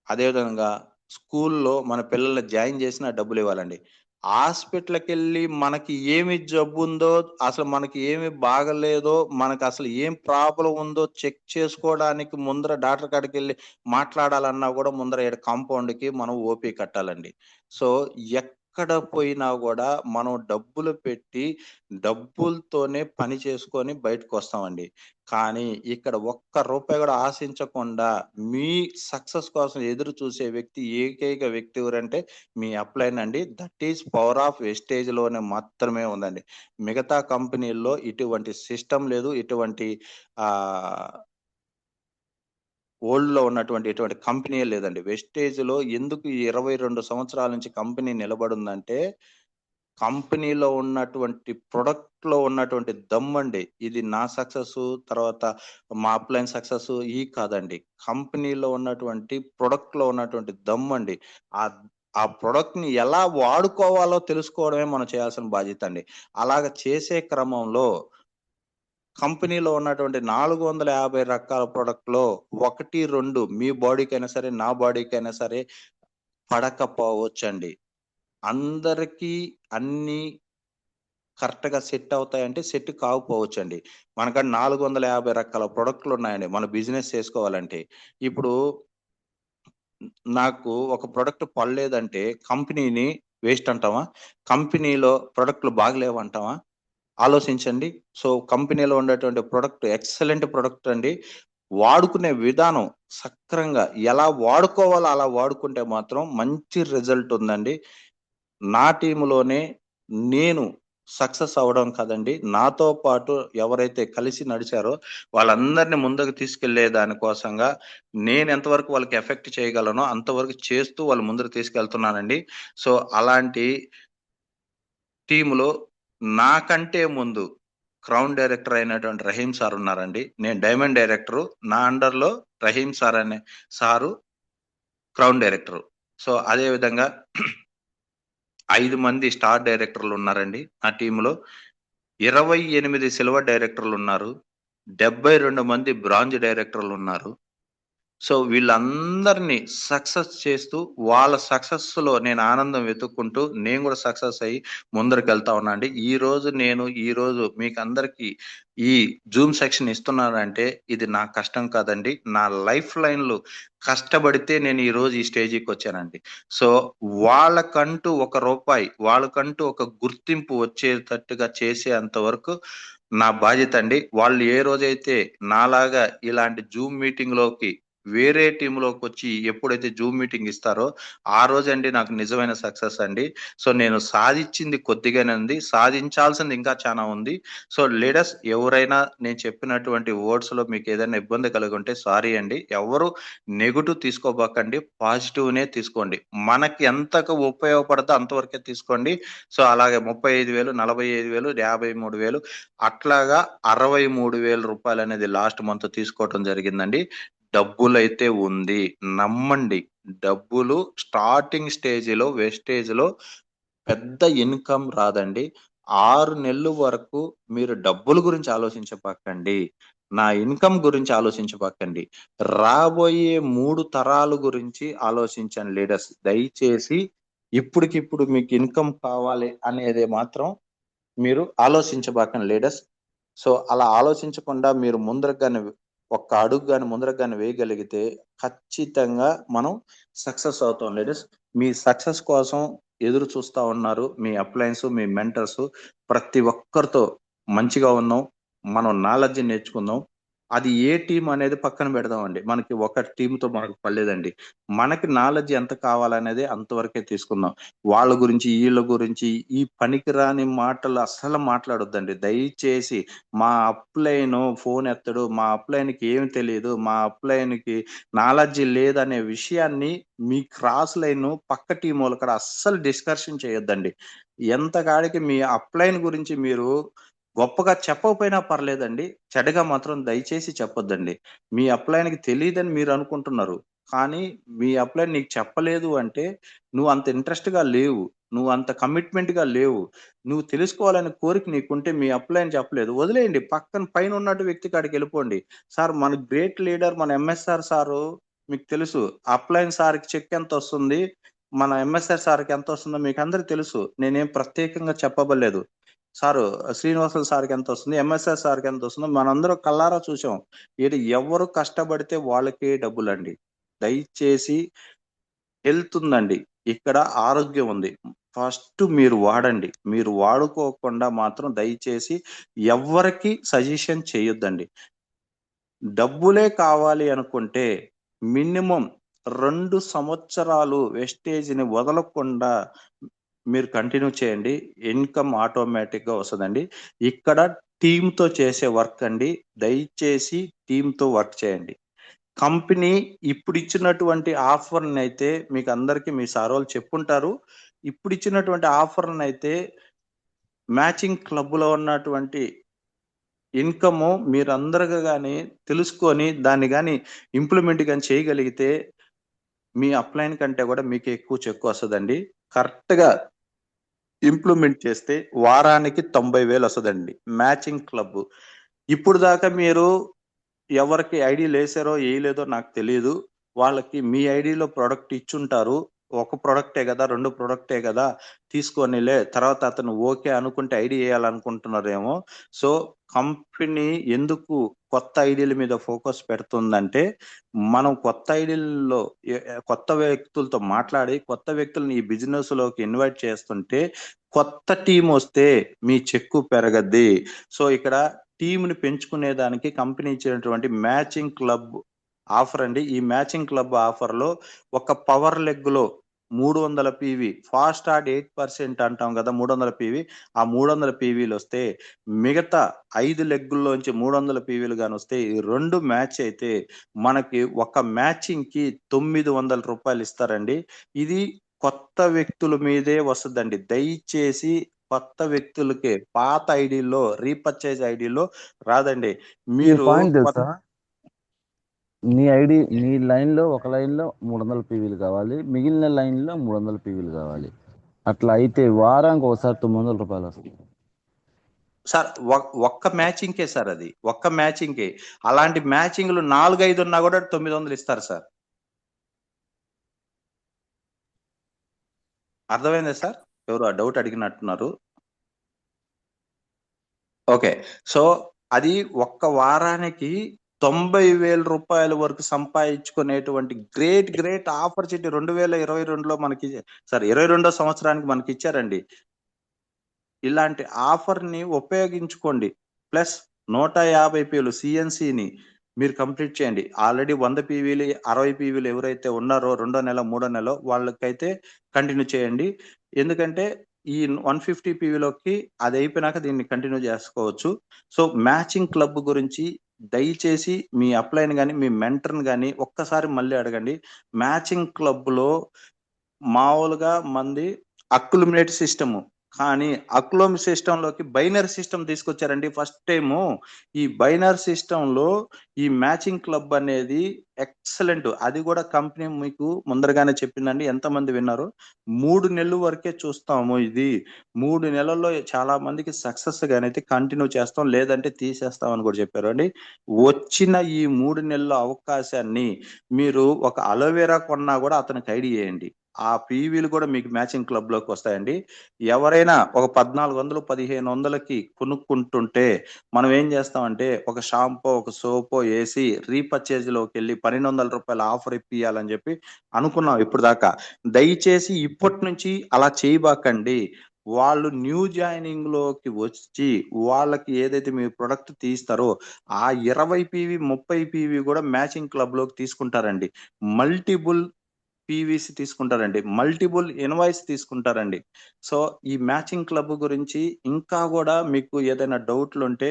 A: అదే విధంగా స్కూల్లో మన పిల్లల్ని జాయిన్ చేసినా డబ్బులివ్వాలండి. హాస్పిటల్‌కెళ్ళి మనకి ఏమి జబ్బుందో, అసలు మనకి ఏమి బాగాలేదో, మనకసలు ఏం ప్రాబ్లమ్ ఉందో చెక్ చేసుకోవడానికి ముందర డాక్టర్ కాడికెళ్ళి మాట్లాడాలన్నా గూడా ముందర ఈడ కాంపౌండ్‌కి మనం ఓపీ కట్టాలండి. సో, ఎక్కడ పోయినా గూడా మనం డబ్బులు పెట్టి, డబ్బులతోనే పని చేసుకొని బయటకొస్తామండి. కానీ ఇక్కడ ఒక్క రూపాయి గూడా ఆశించకుండా మీ సక్సెస్ కోసం ఎదురు చూసే వ్యక్తి ఏకైక వ్యక్తి ఎవరంటే మీ అప్‌లైన్ అండి. దట్ ఈస్ పవర్ ఆఫ్ వెస్టేజ్‌లోనే మాత్రమే ఉందండి. మిగతా కంపెనీల్లో ఇటువంటి సిస్టమ్ లేదు. ఇటువంటి ఆహ్, వరల్డ్‌లో ఉన్నటువంటి ఎటువంటి కంపెనీయే లేదండి. వెస్టేజ్‌లో ఎందుకు ఈ 22 సంవత్సరాల నుంచి కంపెనీ నిలబడుందంటే కంపెనీలో ఉన్నటువంటి ప్రొడక్ట్‌లో ఉన్నటువంటి దమ్మండి. ఇది నా సక్సెసు, తర్వాత మా అప్‌లైన్ సక్సెసు కాదండి. కంపెనీలో ఉన్నటువంటి ప్రొడక్ట్‌లో ఉన్నటువంటి దమ్మండి. ఆ ప్రొడక్ట్‌ని ఎలా వాడుకోవాలో తెలుసుకోవడమే మనం చేయాల్సిన బాధ్యతండి. అలాగ చేసే క్రమంలో కంపెనీలో ఉన్నటువంటి 450 రకాల ప్రొడక్ట్‌లో 1, 2 మీ బాడీకైనా సరే, నా బాడీకైనా సరే పడకపోవచ్చండి. అందరికీ అన్నీ కరెక్ట్‌గా సెట్ అవుతాయంటే సెట్ కాకపోవచ్చండి. మనకాడ 450 రకాల ప్రొడక్ట్‌లున్నాయండి. మన బిజినెస్ చేసుకోవాలంటే. ఇప్పుడు నాకు ఒక ప్రొడక్ట్ పడలేదంటే కంపెనీని వేస్ట్ అంటామా? కంపెనీలో ప్రొడక్ట్‌లు బాగలేవంటామా? ఆలోచించండి. సో, కంపెనీలో ఉండేటువంటి ప్రొడక్ట్ ఎక్సలెంట్ ప్రొడక్ట్ అండి. వాడుకునే విధానం సక్రంగా ఎలా వాడుకోవాలో అలా వాడుకుంటే మాత్రం మంచి రిజల్ట్ ఉందండి. నా టీమ్‌లోనే నేను సక్సెస్ అవ్వడం కాదండి. నాతో పాటు ఎవరైతే కలిసి నడిచారో వాళ్ళందరిని ముందుకు తీసుకెళ్ళే దాని కోసంగా నేను ఎంతవరకు వాళ్ళకి ఎఫెక్ట్ చేయగలనో అంతవరకు చేస్తూ వాళ్ళు ముందుకు తీసుకెళ్తున్నానండి. సో, అలాంటి టీమ్‌లో నాకంటే ముందు క్రౌన్ డైరెక్టర్ అయినటువంటి రహీం సార్ ఉన్నారండి. నేను డైమండ్ డైరెక్టరు. నా అండర్‌లో రహీం సార్ అనే సారు క్రౌన్ డైరెక్టరు. సో, అదే విధంగా 5 మంది స్టార్ డైరెక్టర్లున్నారండి నా టీమ్‌లో. 28 సిల్వర్ డైరెక్టర్లున్నారు. 72 మంది బ్రాంజ్ డైరెక్టర్లున్నారు. సో, వీళ్ళందరిని సక్సెస్ చేస్తూ, వాళ్ళ సక్సెస్‌లో నేను ఆనందం వెతుక్కుంటూ, నేను గూడా సక్సెస్ అయ్యి ముందరికెళ్తా ఉన్నా అండి. ఈరోజు మీకందరికీ ఈ జూమ్ సెక్షన్ ఇస్తున్నానంటే, ఇది నా కష్టం కాదండి. నా లైఫ్ లైన్‌లో కష్టపడితే నేను ఈరోజు ఈ స్టేజికొచ్చానండి. సో, వాళ్ళకంటూ ఒక రూపాయి, వాళ్ళకంటూ ఒక గుర్తింపు వచ్చేటట్టుగా చేసేంత వరకు నా బాధ్యతండి. వాళ్ళు ఏ రోజైతే నాలాగా ఇలాంటి జూమ్ మీటింగ్‌లోకి వేరే టీమ్‌లోకొచ్చి ఎప్పుడైతే జూమ్ మీటింగ్ ఇస్తారో, ఆ రోజండి నాకు నిజమైన సక్సెస్ అండి. సో, నేను సాధిచ్చింది కొద్దిగానే ఉంది. సాధించాల్సింది ఇంకా చానా ఉంది. సో, లీడర్స్ ఎవరైనా నేను చెప్పినటువంటి వర్డ్స్‌లో మీకేదైనా ఇబ్బంది కలిగుంటే సారీ అండి. ఎవ్వరు నెగెటివ్ తీసుకోబాకండి. పాజిటివ్‌నే తీసుకోండి. మనకి ఎంతకు ఉపయోగపడదో అంతవరకే తీసుకోండి. సో, అలాగే 35,000, 45,000, 53,000 అట్లాగా రూ. 63,000 లాస్ట్ మంత్ తీసుకోవటం జరిగిందండి. డబ్బులైతే ఉంది. నమ్మండి. డబ్బులు స్టార్టింగ్ స్టేజ్‌లో, వెస్టేజ్‌లో పెద్ద ఇన్‌కమ్ రాదండి. 6 నెలలు వరకు మీరు డబ్బుల గురించి ఆలోచించబాకండి. నా ఇన్‌కమ్ గురించి ఆలోచించబాకండి. రాబోయే 3 తరాల గురించి ఆలోచించండి లీడర్స్. దయచేసి ఇప్పటికిప్పుడు మీకు ఇన్‌కమ్ కావాలి అనేది మాత్రం మీరు ఆలోచించబాకండి లీడర్స్. సో, అలా ఆలోచించకుండా మీరు ముందరకు గాని ఒక్క అడుగు గాని ముందరకు గాని వేయగలిగితే ఖచ్చితంగా మనం సక్సెస్ అవుతాం లీడర్స్. మీ సక్సెస్ కోసం ఎదురు చూస్తా ఉన్నారు. మీ అప్లయన్స్, మీ మెంటర్స్ ప్రతి ఒక్కరితో మంచిగా ఉందాం. మనం నాలెడ్జ్ నేర్చుకుందాం. అది ఏ టీమ్ అనేది పక్కన పెడదామండి. మనకి ఒక టీమ్‌తో మనకు పడలేదండి. మనకి నాలెడ్జ్ ఎంత కావాలనేది అంతవరకే తీసుకుందాం. వాళ్ళ గురించి, ఈళ్ళ గురించి ఈ పనికిరాని మాటలు అస్సలు మాట్లాడొద్దండి. దయచేసి మా అప్‌లైను ఫోన్ ఎత్తడు. మా అప్‌లైన్‌కి ఏమి తెలీదు. మా అప్‌లైన్‌కి నాలెడ్జ్ లేదనే విషయాన్ని మీ క్రాస్ లైను పక్క టీమోళ్ళ కాడ అస్సలు డిస్కషన్ చేయొద్దండి. ఎంత కాడికి మీ అప్‌లైన్ గురించి మీరు గొప్పగా చెప్పకపోయినా పర్లేదండి. చెడుగా మాత్రం దయచేసి చెప్పొద్దండి. మీ అప్‌లైన్‌కి తెలీదని మీరు అనుకుంటున్నారు. కానీ మీ అప్‌లైన్ నీకు చెప్పలేదు అంటే నువ్వు అంత ఇంట్రెస్ట్‌గా లేవు. నువ్వు అంత కమిట్మెంట్‌గా లేవు. నువ్వు తెలుసుకోవాలనే కోరిక నీకుంటే మీ అప్‌లైన్ చెప్పలేదు. వదిలేయండి. పక్కన పైన ఉన్నటు వ్యక్తి కాడికెళ్ళిపోండి. సార్ మన గ్రేట్ లీడర్ మన ఎంఎస్ఆర్ సారు మీకు తెలుసు. అప్‌లైన్ సార్‌కి చెక్ ఎంతొస్తుంది? మన ఎంఎస్ఆర్ సార్‌కి ఎంతొస్తుందో మీకందరికి తెలుసు. నేనేం ప్రత్యేకంగా చెప్పబల్లేదు. సారు శ్రీనివాసులు సార్‌కి ఎంతొస్తుంది? ఎంఎస్ఆర్ సార్‌కి ఎంతొస్తుందో మనందరం కళ్ళారా చూసాం. ఈడ ఎవరు కష్టపడితే వాళ్ళకే డబ్బులండి. దయచేసి హెల్త్ ఉందండి. ఇక్కడ ఆరోగ్యం ఉంది. ఫస్ట్ మీరు వాడండి. మీరు వాడుకోకుండా మాత్రం దయచేసి ఎవ్వరికీ సజెషన్ చేయొద్దండి. డబ్బులే కావాలి అనుకుంటే మినిమమ్ 2 సంవత్సరాలు వెస్టేజ్‌ని వదలకుండా మీరు కంటిన్యూ చేయండి. ఇన్‌కమ్ ఆటోమేటిక్‌గా వస్తదండి. ఇక్కడ టీమ్‌తో చేసే వర్క్ అండి. దయచేసి టీమ్‌తో వర్క్ చేయండి. కంపెనీ ఇప్పుడిచ్చినటువంటి ఆఫర్‌నైతే మీకందరికి మీ సారోళ్ళు చెప్పుంటారు. ఇప్పుడిచ్చినటువంటి ఆఫర్‌నైతే మ్యాచింగ్ క్లబ్‌లో ఉన్నటువంటి ఇన్‌కము మీరందరూ గాని తెలుసుకొని దాన్ని గాని ఇంప్లిమెంట్ గాని చేయగలిగితే మీ అప్‌లైన్ కంటే గూడా మీకే ఎక్కువ చెక్కొస్తదండి. కరెక్ట్‌గా ఇంప్లిమెంట్ చేస్తే వారానికి 90,000 ఒస్తదండి. Matching club. ఇప్పుడు దాకా మీరు ఎవరికి ఐడీలు వేసారో వేయలేదో నాకు తెలియదు. వాళ్ళకి మీ ఐడిలో ప్రొడక్ట్ ఇచ్చుంటారు. ఒక ప్రొడక్టే కదా, 2 ప్రొడక్టే కదా, తీసుకోనిలే తర్వాత అతను ఓకే అనుకుంటే ఐడి వేయాలనుకుంటున్నారేమో. సో కంపెనీ ఎందుకు కొత్త ఐడీల మీద ఫోకస్ పెడుతుందంటే, మనం కొత్త ఐడీల్లో కొత్త వ్యక్తులతో మాట్లాడి కొత్త వ్యక్తుల్ని ఈ బిజినెస్ లోకి ఇన్వైట్ చేస్తుంటే కొత్త టీం వస్తే మీ చెక్కు పెరగద్ది. సో ఇక్కడ టీంని పెంచుకునే దానికి కంపెనీ ఇచ్చినటువంటి మ్యాచింగ్ క్లబ్ ఆఫర్ అండి. ఈ మ్యాచింగ్ క్లబ్ ఆఫర్‌లో ఒక పవర్ లెగ్‌లో 300 పీవీ ఫాస్ట్ స్టార్ట్ 8% అంటాం కదా! 300 పీవీ. ఆ 300 పీవీలొస్తే మిగతా 5 లెగ్గుల్లోంచి 300 పీవీలు గానొస్తే ఈ 2 మ్యాచ్ అయితే మనకి ఒక మ్యాచింగ్‌కి రూ. 900 ఇస్తారండి. ఇది కొత్త వ్యక్తుల మీదే వస్తదండి. దయచేసి కొత్త వ్యక్తులకే పాత ఐడీల్లో రీపర్చేజ్ ఐడీల్లో రాదండి.
B: ఈ
A: మీరు
B: పాయింట్ తెలుసా? నీ లైన్‌లో ఒక లైన్‌లో 300 పీవీలు కావాలి. మిగిలిన లైన్‌లో 300 పీవీలు కావాలి. అట్లా అయితే వారానికి ఒకసారి రూ. 900 వస్తాయి.
A: సార్ ఒక్క మ్యాచింగ్‌కే సార్ అది. ఒక్క మ్యాచింగ్‌కే. అలాంటి మ్యాచింగ్‌లు 4, 5 ఉన్నా కూడా 900 ఇస్తారు సార్. అర్థమైందా సార్? ఎవరో ఆ డౌట్ అడిగినట్టున్నారు. ఓకే. సో అది ఒక్క వారానికి రూ. 90,000 వరకు సంపాదించుకునేటువంటి గ్రేట్ ఆపర్చునిటీ 2022లో మనకి సారీ 22వ సంవత్సరానికి మనకిచ్చారండి. ఇలాంటి ఆఫర్‌ని ఉపయోగించుకోండి. ప్లస్ 150 పీవీలు సీఎన్సీని మీరు కంప్లీట్ చేయండి. ఆల్రెడీ 100 పీవీలు, 60 పీవీలు ఎవరైతే ఉన్నారో రెండో నెల, మూడో నెలో వాళ్ళకైతే కంటిన్యూ చేయండి. ఎందుకంటే ఈ 150 పీవీలోకి అది అయిపోయినాక దీన్ని కంటిన్యూ చేసుకోవచ్చు. సో మ్యాచింగ్ క్లబ్ గురించి దయచేసి మీ అప్లైని గాని, మీ మెంటర్‌ని గాని ఒక్కసారి మళ్ళీ అడగండి. మ్యాచింగ్ క్లబ్‌లో మామూలుగా మంది అక్యుములేట్ సిస్టము. కానీ అక్లోమ్ సిస్టంలోకి బైనరీ సిస్టమ్ తీసుకొచ్చారండి ఫస్ట్ టైము. ఈ బైనరీ సిస్టంలో ఈ మ్యాచింగ్ క్లబ్ అనేది ఎక్సలెంట్. అది కూడా కంపెనీ మీకు ముందరగానే చెప్పిందండి. ఎంతమంది విన్నారు? 3 నెలల వరకే చూస్తాము ఇది. 3 నెలల్లో చాలా మందికి సక్సెస్ గానైతే కంటిన్యూ చేస్తాం. లేదంటే తీసేస్తాం అని కూడా చెప్పారండి. వచ్చిన ఈ 3 నెలల అవకాశాన్ని మీరు ఒక అలోవెరా కొన్నా కూడా అతనికి ఐడి ఇయ్యండి. ఆ పీవీలు కూడా మీకు మ్యాచింగ్ క్లబ్‌లోకి వస్తాయండి. ఎవరైనా ఒక 1400, 1500కి కొనుక్కుంటుంటే మనం ఏం చేస్తామంటే ఒక షాంపో, ఒక సోపో ఏసి రీపర్చేజ్‌లోకెళ్ళి రూ. 1200 ఆఫర్ ఇప్పియాలని చెప్పి అనుకున్నాం ఇప్పటిదాకా. దయచేసి ఇప్పటి నుంచి అలా చేయబాకండి. వాళ్ళు న్యూ జాయినింగ్‌లోకి వచ్చి వాళ్ళకి ఏదైతే మీరు ప్రొడక్ట్ తీస్తారో ఆ 20 పీవీ, 30 పీవీ కూడా మ్యాచింగ్ క్లబ్‌లోకి తీసుకుంటారండి. మల్టిపుల్ పీవీసీ తీసుకుంటారండి. మల్టిపుల్ ఇన్వాయిస్ తీసుకుంటారండి. సో ఈ మ్యాచింగ్ క్లబ్ గురించి ఇంకా గూడా మీకు ఏదైనా డౌట్‌లుంటే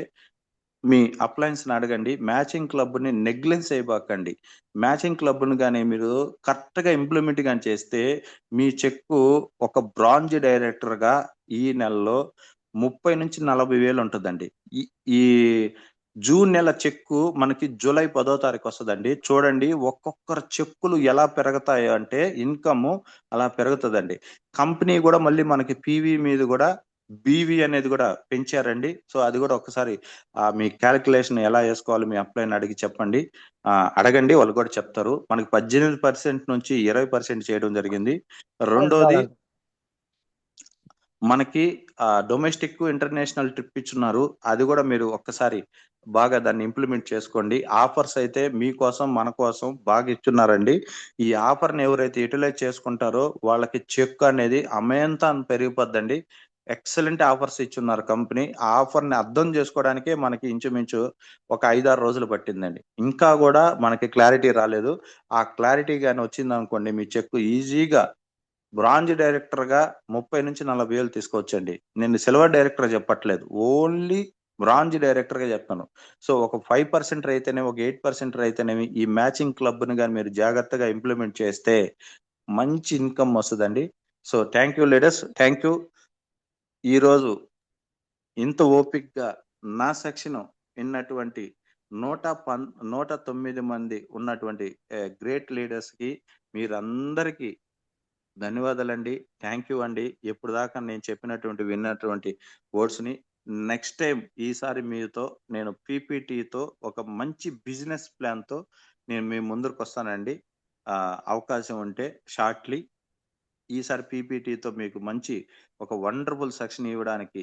A: మీ అప్లయన్స్‌ని అడగండి. మ్యాచింగ్ క్లబ్‌ని నెగ్లెన్స్ చేయబాకండి. మ్యాచింగ్ క్లబ్‌ని గాని మీరు కరెక్ట్‌గా ఇంప్లిమెంట్ గాని చేస్తే మీ చెక్కు ఒక బ్రాంజ్ డైరెక్టర్‌గా ఈ నెలలో 30,000-40,000 ఉంటదండి. ఈ ఈ జూన్ నెల చెక్కు మనకి జూలై 10వ తారీఖు వస్తదండి. చూడండి ఒక్కొక్కరి చెక్కులు ఎలా పెరుగుతాయో అంటే ఇన్‌కము అలా పెరుగుతదండి. కంపెనీ గూడా మళ్ళీ మనకి పీవీ మీద గూడా బీవీ అనేది గూడా పెంచారండి. సో అది గూడా ఒక్కసారి మీ కాలిక్యులేషన్ ఎలా యేసుకోవాలో మీ అప్లైని అడిగి చెప్పండి. అడగండి వాళ్ళు కూడా చెప్తారు. మనకి 18% నుంచి 20% చేయడం జరిగింది. రెండోది మనకి డొమెస్టిక్, ఇంటర్నేషనల్ ట్రిప్ ఇచ్చున్నారు. అది గూడా మీరు ఒక్కసారి బాగా దాన్ని ఇంప్లిమెంట్ చేసుకోండి. ఆఫర్స్ అయితే మీకోసం, మన కోసం బాగా ఇచ్చున్నారండి. ఈ ఆఫర్‌ని ఎవరైతే యుటిలైజ్ చేసుకుంటారో వాళ్ళకి చెక్ అనేది అమాంతం పెరిగిపోద్దండి. ఎక్సలెంట్ ఆఫర్స్ ఇచ్చున్నారు కంపెనీ. ఆ ఆఫర్‌ని అర్థం చేసుకోవడానికే మనకి ఇంచుమించు ఒక 5, 6 రోజులు పట్టిందండి. ఇంకా గూడా మనకి క్లారిటీ రాలేదు. ఆ క్లారిటీ గాని వచ్చిందనుకోండి మీ చెక్ ఈజీగా బ్రాంజ్ డైరెక్టర్‌గా 30,000-40,000 తీసుకోవచ్చండి. నేను సిల్వర్ డైరెక్టర్ చెప్పట్లేదు. ఓన్లీ బ్రాంజ్ డైరెక్టర్‌గా చెప్తాను. సో, ఒక 5% అయితేనేమి, ఒక 8% అయితేనేమి ఈ మ్యాచింగ్ క్లబ్‌ని గాని మీరు జాగ్రత్తగా ఇంప్లిమెంట్ చేస్తే మంచి ఇన్‌కమ్ వస్తదండి. So, thank you leaders. Thank you. ఈరోజు ఇంత ఓపికగా నా సెక్షన్ విన్నటువంటి 109 మంది ఉన్నటువంటి గ్రేట్ లీడర్స్‌కి మీరందరికీ ధన్యవాదాలండి. థాంక్ యూ అండి. ఇప్పటిదాకా నేను చెప్పినటువంటి విన్నటువంటి వర్డ్స్‌ని నెక్స్ట్ టైం ఈసారి మీతో నేను పీపీటీతో ఒక మంచి బిజినెస్ ప్లాన్‌తో నేను మీ ముందరకొస్తానండి. అవకాశం ఉంటే షార్ట్‌లీ ఈసారి పీపీటీతో మీకు మంచి ఒక వండర్‌ఫుల్ సెక్షన్ ఇవ్వడానికి,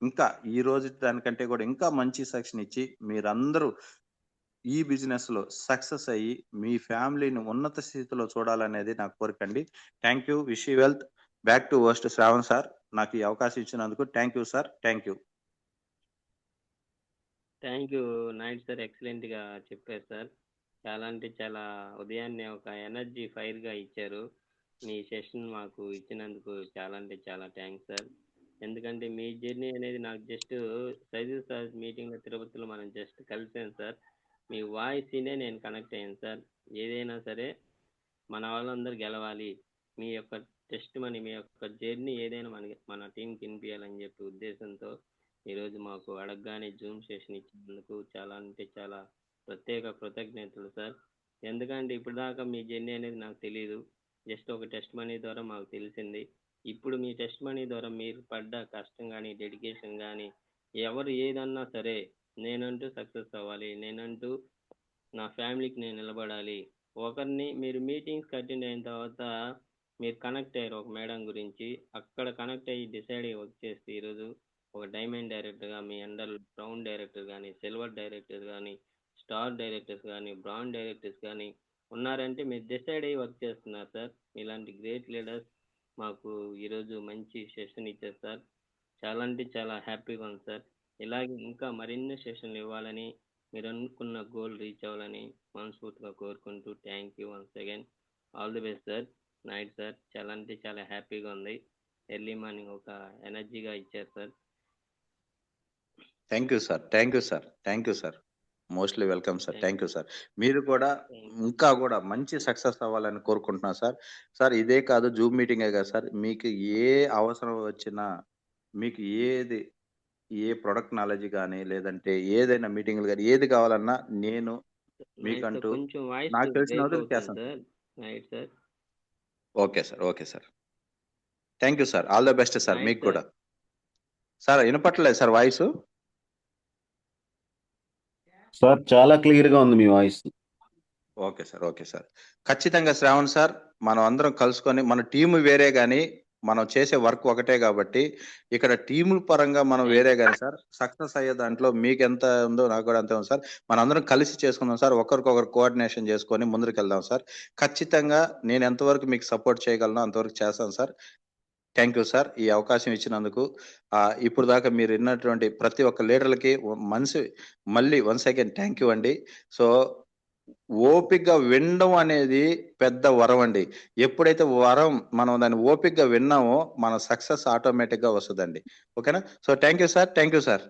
A: ఇంకా ఈ రోజు దానికంటే కూడా ఇంకా మంచి సెక్షన్ ఇచ్చి మీరందరూ ఈ బిజినెస్‌లో సక్సెస్ అయ్యి మీ ఫ్యామిలీని ఉన్నత స్థితిలో చూడాలనేది నా కోరికండి. Thank you. Wish you wealth. Back to host Shravan sir. నాకు ఈ అవకాశం ఇచ్చినందుకు thank you sir. Thank you.
C: Thank you Naidu sir, ఎక్సలెంట్గా చెప్పారు సార్. చాలా అంటే చాలా ఉదయాన్నే ఒక ఎనర్జీ ఫైర్గా ఇచ్చారు. మీ సెషన్ మాకు ఇచ్చినందుకు చాలా అంటే చాలా థ్యాంక్స్ సార్. ఎందుకంటే మీ జర్నీ అనేది నాకు జస్ట్ సైజు సార్ మీటింగ్లో తిరుపతిలో మనం జస్ట్ కలిసాను సార్. మీ వాయిస్ వినే నేను కనెక్ట్ అయ్యాను సార్. ఏదైనా సరే మన వాళ్ళందరూ గెలవాలి, మీ యొక్క టెస్ట్ మనీ, మీ యొక్క జర్నీ ఏదైనా మన టీంకి వినిపించాలని చెప్పి ఉద్దేశంతో ఈరోజు మాకు అడగగానే జూమ్ సెషన్ ఇచ్చినందుకు చాలా అంటే చాలా ప్రత్యేక కృతజ్ఞతలు సార్. ఎందుకంటే ఇప్పుడు దాకా మీ జర్నీ అనేది నాకు తెలియదు, జస్ట్ ఒక టెస్ట్ మనీ ద్వారా మాకు తెలిసింది. ఇప్పుడు మీ టెస్ట్ మనీ ద్వారా మీరు పడ్డ కష్టం కానీ డెడికేషన్ కానీ ఎవరు ఏదన్నా సరే నేనంటూ సక్సెస్ అవ్వాలి, నేనంటూ నా ఫ్యామిలీకి నేను నిలబడాలి. ఒకరిని మీరు మీటింగ్స్కి అటెండ్ అయిన తర్వాత మీరు కనెక్ట్ అయ్యారు ఒక మేడం గురించి, అక్కడ కనెక్ట్ అయ్యి డిసైడ్ అయ్యి వర్క్ చేస్తే ఈరోజు ఒక డైమండ్ డైరెక్టర్గా మీ అండర్ బ్రౌన్ డైరెక్టర్ కానీ, సిల్వర్ డైరెక్టర్ కానీ, స్టార్ డైరెక్టర్స్ కానీ, బ్రాండ్ డైరెక్టర్స్ కానీ ఉన్నారంటే మీరు డిసైడ్ అయ్యి వర్క్ చేస్తున్నారు సార్. ఇలాంటి గ్రేట్ లీడర్స్ మాకు ఈరోజు మంచి సెషన్ ఇచ్చారు సార్. చాలా అంటే చాలా హ్యాపీగా ఉంది సార్. ఇలాగే ఇంకా మరిన్ని సెషన్లు ఇవ్వాలని, మీరు అనుకున్న గోల్ రీచ్ అవ్వాలని మనస్ఫూర్తిగా కోరుకుంటూ thank you once again. All the best sir. Night sir చాలా అంటే చాలా హ్యాపీగా ఉంది. ఎర్లీ మార్నింగ్ ఒక ఎనర్జీగా ఇచ్చారు sir.
A: Thank you sir. Thank you sir. Thank you sir. Mostly welcome sir. Thank you sir. మీరు కూడా ఇంకా కూడా మంచి సక్సెస్ అవ్వాలని కోరుకుంటున్నాను సార్. సార్ ఇదే కాదు, జూమ్ మీటింగే కాదు సార్. మీకు ఏ అవసరం వచ్చినా, మీకు ఏ ప్రొడక్ట్ నాలెడ్జ్ గాని, లేదంటే ఏదైనా మీటింగ్‌లు గాని, ఏది కావాలన్నా నేను
C: నైట్ సార్
A: మీకంటూ
C: కొంచెం వాయిస్
A: నాకు తెలిసిన
C: బ్రేక్
A: వరకు
C: అవుతుంది
A: చేస్తాను sir.
C: Sir. Night sir.
A: Okay sir. Okay sir. Thank you sir. All the best sir
C: night
A: మీకు
C: సార్.
A: కూడా. సార్ వినపట్లేదు సార్ వాయిసు?
D: సార్ చాలా క్లియర్ గా ఉంది మీ voice.
A: Okay sir. Okay sir. ఖచ్చితంగా శ్రావణ్ సార్, మనం అందరం కలుసుకొని మన టీమ్ వేరే గాని, మనం చేసే వర్క్ ఒకటే కాబట్టి ఇక్కడ టీముల పరంగా మనం వేరే గాని సార్, సక్సెస్ అయ్యే దాంట్లో మీకెంత ఉందో నాకు కూడా అంతే ఉంది సార్. మనందరం కలిసి చేసుకుందాం సార్. ఒకరికొకరు కోఆర్డినేషన్ చేసుకొని ముందరికెళ్దాం సార్. ఖచ్చితంగా నేను ఎంతవరకు మీకు సపోర్ట్ చేయగలనో అంతవరకు చేస్తాను సార్. Thank you sir. ఈ అవకాశం ఇచ్చినందుకు. ఇప్పుడు దాకా మీరు విన్నటువంటి ప్రతి ఒక్క లీడర్‌లకి మళ్ళీ వన్స్ అగైన్ థ్యాంక్ యూ అండి. సో ఓపికగా వినడం అనేది పెద్ద వరం అండి. ఎప్పుడైతే మనం దాన్ని ఓపికగా విన్నామో మన సక్సెస్ ఆటోమేటిక్‌గా వస్తదండి. ఓకేనా? So thank you sir. Thank you sir.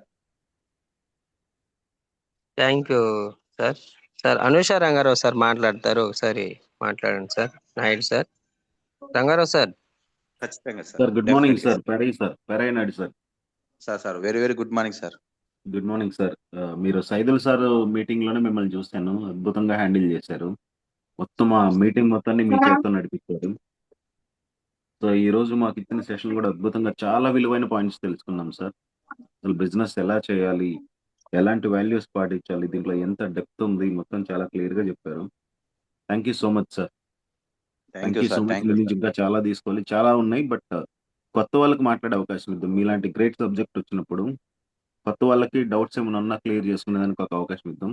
C: Thank you sir. Sir Anusha Rangarao sir మాట్లాడతారు, ఒకసారి మాట్లాడండి sir. Night sir. Rangarao sir.
A: ఖచ్చితంగా sir.
D: Sir good morning
A: definitely
D: sir. పెరై Naidu sir.
A: Sir very very good morning sir.
D: Good morning sir. మీరు Saidul sir meeting లోనే మిమ్మల్ని చూశాను. అద్భుతంగా హ్యాండిల్ చేశారు. మొత్తం ఆ మీటింగ్ మొత్తాన్ని మీ చేతితో నడిపించారు. సో ఈ రోజు మాకు ఇచ్చిన సెషన్ కూడా అద్భుతంగా చాలా విలువైన పాయింట్స్ తెలుసుకున్నాం సార్. అసలు బిజినెస్ ఎలా చేయాలి, ఎలాంటి వాల్యూస్ పాటించాలి, దీంట్లో ఎంత డెప్త్ ఉంది, మొత్తం చాలా క్లియర్ గా చెప్పారు. Thank you so much sir.
A: Thank you
D: so
A: sir.
D: Much.
A: Thank
D: me
A: you
D: నుంచి
A: సార్.
D: ఇంకా చాలా తీసుకోవాలి, చాలా ఉన్నాయి. బట్ కొత్త వాళ్ళకి మాట్లాడే అవకాశం ఇద్దాం. మీలాంటి గ్రేట్ సబ్జెక్ట్ వచ్చినప్పుడు కొత్త వాళ్ళకి డౌట్స్ ఏమైనా ఉన్నా క్లియర్ చేసుకునేదానికి ఒక అవకాశం ఇద్దాం.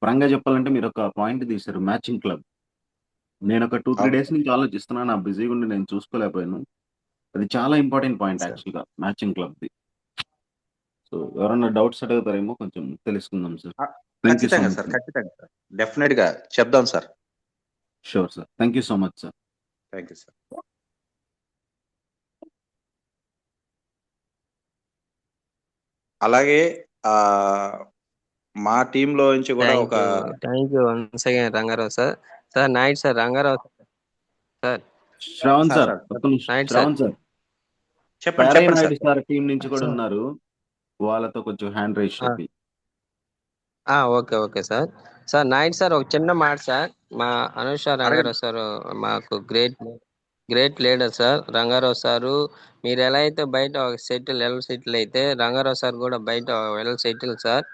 D: పరంగా చెప్పాలంటే మీరు ఒక పాయింట్ తీశారు, మ్యాచింగ్ క్లబ్. నేను ఒక 2-3
A: అవును
D: డేస్ నుంచి ఆలోచిస్తున్నాను. నా బిజీగా ఉండి నేను చూసుకోలేకపోయాను. అది చాలా ఇంపార్టెంట్ పాయింట్
A: సార్.
D: యాక్చువల్‌గా మ్యాచింగ్ క్లబ్‌ది. సో ఎవరన్నా డౌట్స్ అడుగుతారేమో కొంచెం తెలుసుకుందాం సార్. థ్యాంక్ యూ సో
A: ఖచ్చితంగా
D: మచ్
A: సార్.
D: సార్.
A: ఖచ్చితంగా సార్. డెఫినెట్‌గా చెప్దాం sir.
D: Sure sir. Thank you so much sir.
A: Thank you sir. అలాగే మా టీంలో నుంచి కూడా ఒక
C: thank you once again Rangarao sir. Sir night sir. Rangarao sir.
D: Shravan
A: sir
D: sir,
A: sir
D: ఒక్క నిమిషం.
C: Night sir.
D: శ్రావణ్ సార్,
A: చెప్పండి
D: పెరై
A: చెప్పండి సార్.
D: నాయుడు సార్ టీం నుంచి కూడా
C: సార్.
D: ఉన్నారు. వాళ్ళతో కొంచెం హ్యాండ్ రైజ్ చెప్పి.
C: Okay okay sir. Sir night sir ఒక చిన్న మాట సార్. మా అనుష
A: అడగండి
C: రంగారావు సార్ మాకు great great leader sir Rangarao sir. మీరు ఎలా అయితే బయట ఒక సెటిల్ వెల్ సెటిల్ అయితే రంగారావు సార్ కూడా బయట well settle sir.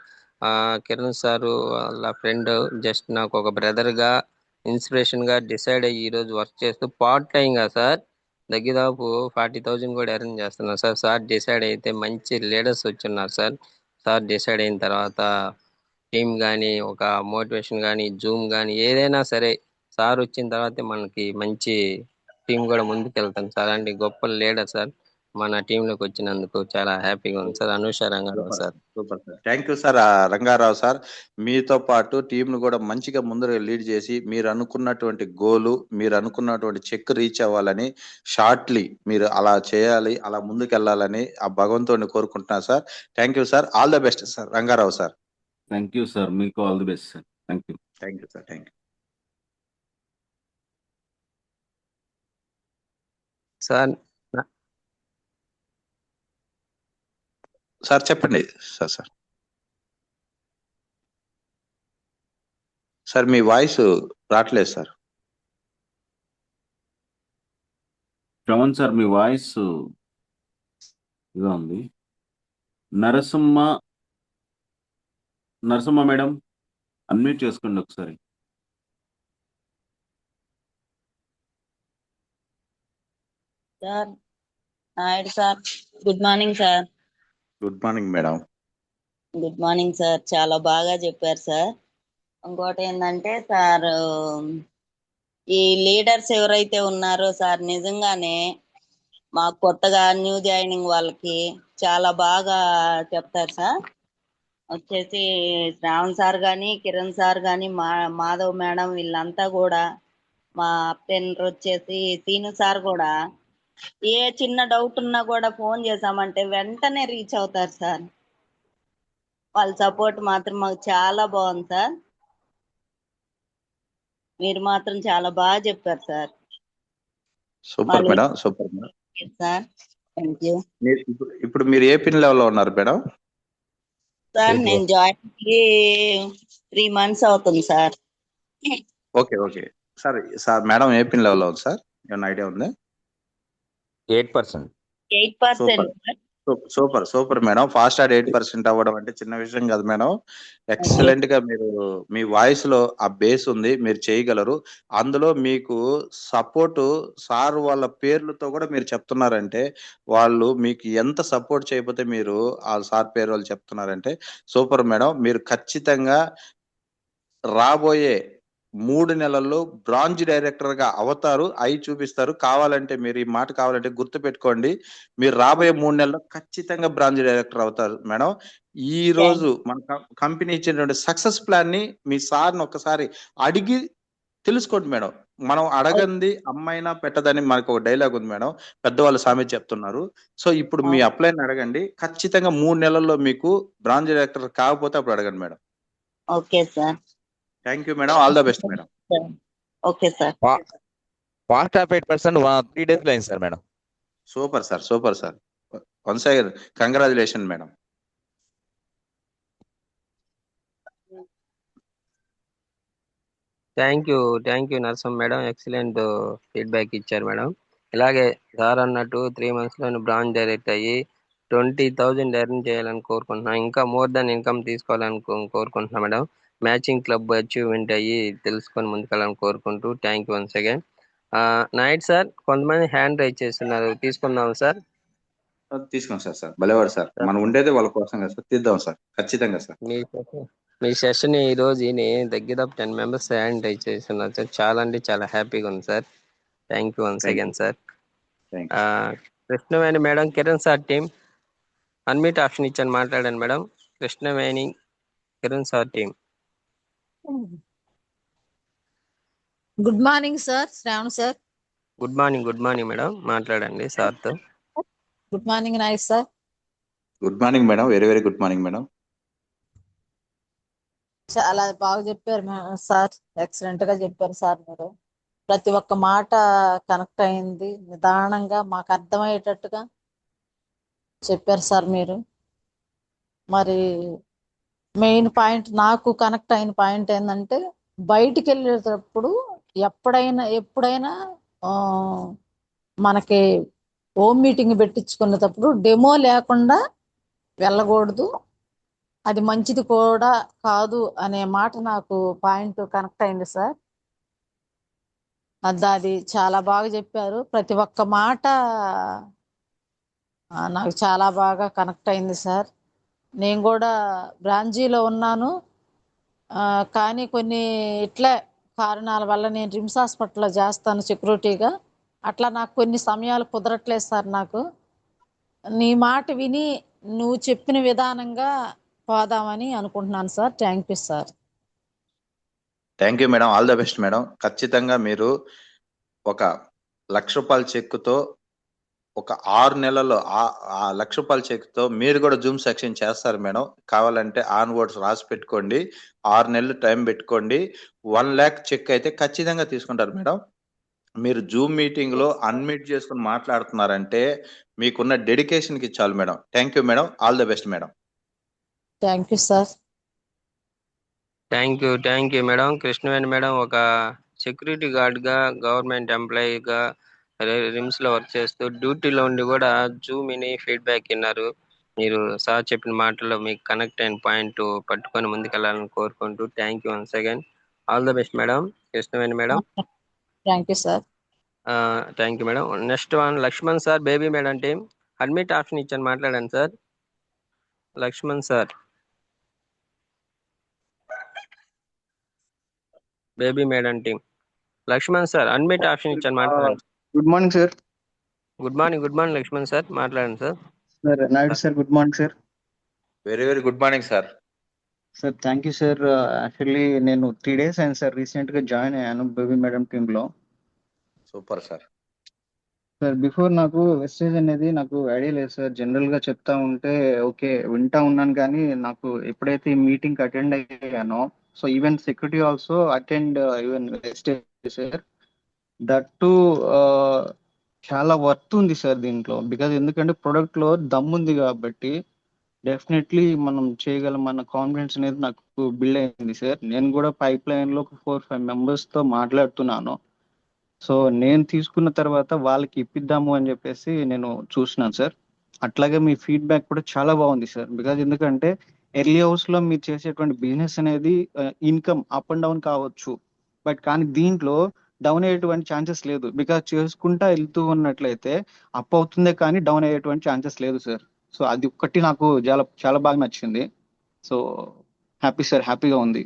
C: Kiran sir వాళ్ళ ఫ్రెండ్, జస్ట్ నాకు ఒక బ్రదర్ గా ఇన్స్పిరేషన్ గా డిసైడ్ అయ్యి ఈ రోజు వర్క్ చేస్తూ పార్ట్ టైం గా సార్ దగ్గరదాపు 40,000 కూడా ఎర్న్ చేస్తున్నారు సార్. సార్ డిసైడ్ అయితే మంచి లీడర్స్ వచ్చున్నారు సార్. సార్ డిసైడ్ అయిన తర్వాత టీమ్ కానీ ఒక మోటివేషన్ కానీ జూమ్ కానీ ఏదైనా సరే సార్ వచ్చిన తర్వాతే మనకి మంచి టీం కూడా ముందుకు వెళ్తాం సార్. అలాంటి గొప్ప లీడర్ సార్ మన టీంలోకి వచ్చినందుకు చాలా హ్యాపీగా ఉంది sir. Anusha Rangarao
A: super
C: sir.
A: Super sir. Thank you sir. Rangarao sir, మీతో పాటు టీం ను కూడా మంచిగా ముందర లీడ్ చేసి మీరు అనుకున్నటువంటి గోలు, మీరు అనుకున్నటువంటి చెక్ రీచ్ అవ్వాలని, షార్ట్లీ మీరు అలా చేయాలి, అలా ముందుకు వెళ్ళాలని ఆ భగవంతుడిని కోరుకుంటున్నాను sir. Thank you sir. All the best sir Rangarao sir.
D: Thank you sir. మీకు all the best sir. Thank you.
A: Thank you sir. Thank you
C: sir
A: sir. చెప్పండి సార్. సార్ మీ వాయిస్ రావట్లేదు సార్.
D: శ్రవణ్ సార్ మీ వాయిస్ ఇదిగా ఉంది. Narasimha madam unmute చేసుకోండి ఒకసారి.
E: Sir Naidu sir, good morning sir.
A: Good morning madam.
E: Good morning sir, చాలా బాగా చెప్పారు సార్. ఇంకోటి ఏంటంటే సార్, ఈ లీడర్స్ ఎవరైతే ఉన్నారో సార్ నిజంగానే మా కొత్తగా న్యూ జాయినింగ్ వాళ్ళకి చాలా బాగా చెప్తారు సార్. వచ్చేసి శ్రావణ్ సార్ కానీ, కిరణ్ సార్ కానీ, మాధవ్ మేడం వీళ్ళంతా కూడా, మా అప్టెండర్ వచ్చేసి సీను సార్ కూడా ఏ చిన్న డౌట్ ఉన్నా కూడా ఫోన్ చేసామంటే వెంటనే రీచ్ అవుతారు సార్. వాళ్ళ సపోర్ట్ మాత్రం మాకు చాలా బాగుంది సార్. మీరు మాత్రం చాలా బాగా చెప్పారు sir.
A: Super madam. Super madam
E: sir. Thank you.
A: ఇప్పుడు మీరు ఏ పిన్ లెవెల్లో ఉన్నారు మేడం?
E: సార్ నేను జాయిన్ 3 months అవుతుంది sir.
A: Okay okay sir. Sir madam ఏ పిన్ లెవెల్లో ఉంది సార్? ఏమైనా ఐడియా ఉందా?
B: 8%.
E: 8%.
A: Super super madam. Fast or 8% అవ్వడం అంటే చిన్న విషయం కాదు మేడం. ఎక్సలెంట్ గా మీరు మీ వాయిస్ లో ఆ బేస్ ఉంది, మీరు చేయగలరు. అందులో మీకు సపోర్ట్ సార్ వాళ్ళ పేర్లతో కూడా మీరు చెప్తున్నారంటే వాళ్ళు మీకు ఎంత సపోర్ట్ చేయకపోతే మీరు ఆ సార్ పేరు వాళ్ళు చెప్తున్నారంటే సూపర్ మేడం. మీరు ఖచ్చితంగా రాబోయే 3 నెలల్లో బ్రాంచ్ డైరెక్టర్ గా అవుతారు, అయి చూపిస్తారు. కావాలంటే మీరు ఈ మాట కావాలంటే గుర్తు పెట్టుకోండి. మీరు రాబోయే 3 నెలల్లో ఖచ్చితంగా బ్రాంచ్ డైరెక్టర్ అవుతారు మేడం. ఈ రోజు మన కంపెనీ ఇచ్చినటువంటి సక్సెస్ ప్లాన్ ని మీ సార్ని ఒకసారి అడిగి తెలుసుకోండి మేడం. మనం అడగంది అమ్మైనా పెట్టదని మనకు ఒక డైలాగ్ ఉంది మేడం, పెద్దవాళ్ళు సామెత చెప్తున్నారు. సో ఇప్పుడు మీ అప్లైని అడగండి. ఖచ్చితంగా 3 నెలల్లో మీకు బ్రాంచ్ డైరెక్టర్ కాకపోతే అప్పుడు అడగండి madam.
E: Okay sir.
A: Thank you madam. All the best madam.
E: Okay sir.
F: Fast of 8% 3 days లో అయింది sir madam.
A: Super sir. Super sir. Once again congratulation madam.
C: Thank you Narasimha madam. Excellent feedback ఇచ్చారు madam. ఇలాగే sir అన్నట్టు 3 months లోనే branch direct అయ్యి 20,000 earn చేయాలని కోరుకుంటున్నాం. ఇంకా మోర్ దాన్ ఇన్కమ్ తీసుకోవాలని కోరుకుంటున్నాం మేడం. మ్యాచింగ్ క్లబ్ అచీవ్మెంట్ అయ్యి తెలుసుకొని ముందుకెళ్ళాలని కోరుకుంటూ thank you once again. Naidu sir, కొంతమంది హ్యాండ్ రైజ్ చేస్తున్నారు, తీసుకుందాం సార్.
A: తీసుకోండి సార్. Sir భలేవారు sir. మనం ఉండేదే వాళ్ళ కోసం కదా సార్. తీద్దాం సార్, ఖచ్చితంగా సార్.
C: మీ సెషన్ ఈ రోజు దగ్గర 10 members హ్యాండ్ రైజ్ చేస్తున్నారు సార్. చాలా అంటే చాలా హ్యాపీగా ఉంది sir. Thank you once again sir. Krishnaveni madam, Kiran sir team unmute option ఇచ్చాను, మాట్లాడండి madam. Krishnaveni, Kiran sir team.
G: Good morning sir. Shravan sir.
C: Good morning madam, మాట్లాడండి సార్తో.
G: Good morning Nayak sir.
A: Good morning madam. Very very good morning madam.
G: చాలా బాగా చెప్పారు sir. Excellent గా చెప్పారు sir. మీరు ప్రతి ఒక్క మాట కనెక్ట్ అయింది, నిదానంగా మాకు అర్థమయ్యేటట్టుగా చెప్పారు సార్ మీరు. మరి మెయిన్ పాయింట్, నాకు కనెక్ట్ అయిన పాయింట్ ఏంటంటే, బయటికి వెళ్ళేటప్పుడు ఎప్పుడైనా మనకి హోమ్ మీటింగ్ పెట్టించుకునేటప్పుడు డెమో లేకుండా వెళ్ళకూడదు, అది మంచిది కూడా కాదు అనే మాట నాకు పాయింట్ కనెక్ట్ అయింది సార్. అది చాలా బాగా చెప్పారు. ప్రతి ఒక్క మాట నాకు చాలా బాగా కనెక్ట్ అయింది సార్. నేను కూడా బ్రాంచీలో ఉన్నాను, కానీ కొన్ని ఇట్లా కారణాల వల్ల నేను రిమ్స్ హాస్పిటల్లో చేస్తాను సెక్యూరిటీగా. అట్లా నాకు కొన్ని సమయాలు కుదరట్లేదు సార్. నాకు నీ మాట విని నువ్వు చెప్పిన విధానంగా పోదామని అనుకుంటున్నాను sir. Thank you sir.
A: Thank you madam, all the best madam. ఖచ్చితంగా మీరు ఒక ₹1,00,000 చెక్కుతో ఒక 6 నెలల్లో ఆ ₹1,00,000 చెక్తో మీరు కూడా జూమ్ సెక్షన్ చేస్తారు మేడం. కావాలంటే ఆన్ వర్డ్స్ రాసి పెట్టుకోండి. 6 నెలలు టైం పెట్టుకోండి. 1,00,000 చెక్ అయితే ఖచ్చితంగా తీసుకుంటారు మేడం. మీరు జూమ్ మీటింగ్ లో అన్మ్యూట్ చేసుకుని మాట్లాడుతున్నారంటే మీకున్న డెడికేషన్ కి చాలు madam. Thank you madam, all the best madam.
G: Thank you sir.
C: Thank you madam. Krishnaveni madam ఒక సెక్యూరిటీ గార్డ్గా, గవర్నమెంట్ ఎంప్లాయీగా రిమ్స్లో వర్క్ చేస్తూ డ్యూటీలో ఉండి కూడా జూమిని ఫీడ్బ్యాక్ విన్నారు. మీరు సార్ చెప్పిన మాటల్లో మీకు కనెక్ట్ అయిన పాయింట్ పట్టుకొని ముందుకెళ్ళాలని కోరుకుంటూ thank you once again. All the best madam. Krishnaveni madam.
G: Thank you sir.
C: Thank you madam. Next one Lakshman sir, Baby madam team. Admit option ఇచ్చాను, మాట్లాడండి sir. Lakshman sir, Baby madam team. Lakshman sir, admit option ఇచ్చాను, మాట్లాడండి.
H: Good morning sir.
C: Good morning Lakshman sir, మాట్లాడండి sir.
H: Sir Naidu sir, good morning sir.
A: Very very good morning sir.
H: Sir thank you sir. Actually నేను 3 days అయింది sir, recent గా join అయ్యాను baby madam team లో.
A: Super sir.
H: Sir before నాకు wastage అనేది నాకు idea లేదు సార్. జనరల్ గా చెప్తా ఉంటే ఓకే వింటా ఉన్నాను, కానీ నాకు ఎప్పుడైతే ఈ మీటింగ్ అటెండ్ అయ్యానో, so even security also attend even wastage sir. That too చాలా వర్త్ ఉంది సార్ దీంట్లో. బికాజ్ ఎందుకంటే ప్రొడక్ట్ లో దమ్ముంది కాబట్టి డెఫినెట్లీ మనం చేయగలం అన్న కాన్ఫిడెన్స్ అనేది నాకు బిల్డ్ అయింది సార్. నేను కూడా పైప్ లైన్ లో 4-5 members తో మాట్లాడుతున్నాను. సో నేను తీసుకున్న తర్వాత వాళ్ళకి ఇప్పిద్దాము అని చెప్పేసి నేను చూస్తున్నాను సార్. అట్లాగే మీ ఫీడ్బ్యాక్ కూడా చాలా బాగుంది సార్. బికాజ్ ఎందుకంటే ఎర్లీ హౌస్ లో మీరు చేసేటువంటి బిజినెస్ అనేది ఇన్కమ్ అప్ అండ్ డౌన్ కావచ్చు, బట్ కానీ దీంట్లో డౌన్ అయ్యేటువంటి ఛాన్సెస్ లేదు. బికాజ్ చేసుకుంటా వెళ్తూ ఉన్నట్లయితే అప్ అవుతుందే కానీ డౌన్ అయ్యేటువంటి ఛాన్సెస్ లేదు సార్. సో అది ఒక్కటి నాకు చాలా చాలా బాగా నచ్చింది. సో హ్యాపీ సార్, హ్యాపీగా ఉంది.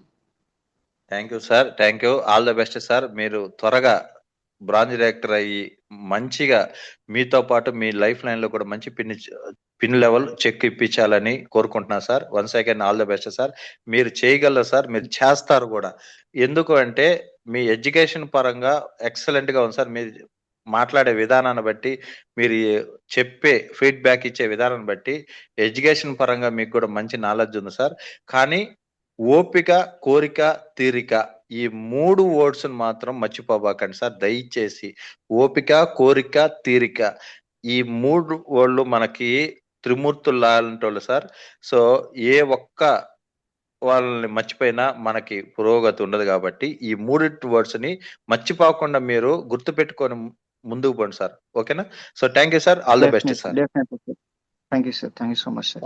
A: Thank you sir, thank you, all the best sir. మీరు త్వరగా బ్రాంచ్ డైరెక్టర్ అయ్యి మంచిగా మీతో పాటు మీ లైఫ్ లైన్ లో కూడా మంచి పిన్ లెవెల్ చెక్ ఇప్పించాలని కోరుకుంటున్నా sir. Once again all the best sir. మీరు చేయగలరు సార్, మీరు చేస్తారు కూడా. ఎందుకు అంటే మీ ఎడ్యుకేషన్ పరంగా ఎక్సలెంట్ గా ఉంది సార్. మీరు మాట్లాడే విధానాన్ని బట్టి, మీరు చెప్పే ఫీడ్బ్యాక్ ఇచ్చే విధానాన్ని బట్టి ఎడ్యుకేషన్ పరంగా మీకు కూడా మంచి నాలెడ్జ్ ఉంది సార్. కానీ ఓపిక, కోరిక, తీరిక, ఈ 3 words మాత్రం మర్చిపోబాకండి సార్ దయచేసి. ఓపిక, కోరిక, తీరిక, ఈ 3 words మనకి త్రిమూర్తులు లాంటి వాళ్ళు సార్. సో ఏ ఒక్క వాళ్ళని మర్చిపోయినా మనకి పురోగతి ఉండదు కాబట్టి ఈ 3 words ని మర్చిపోకుండా మీరు గుర్తు పెట్టుకొని ముందుకు పోండి సార్. ఓకేనా? So thank you sir, all the best sir.
H: Thank you sir, thank you so much sir.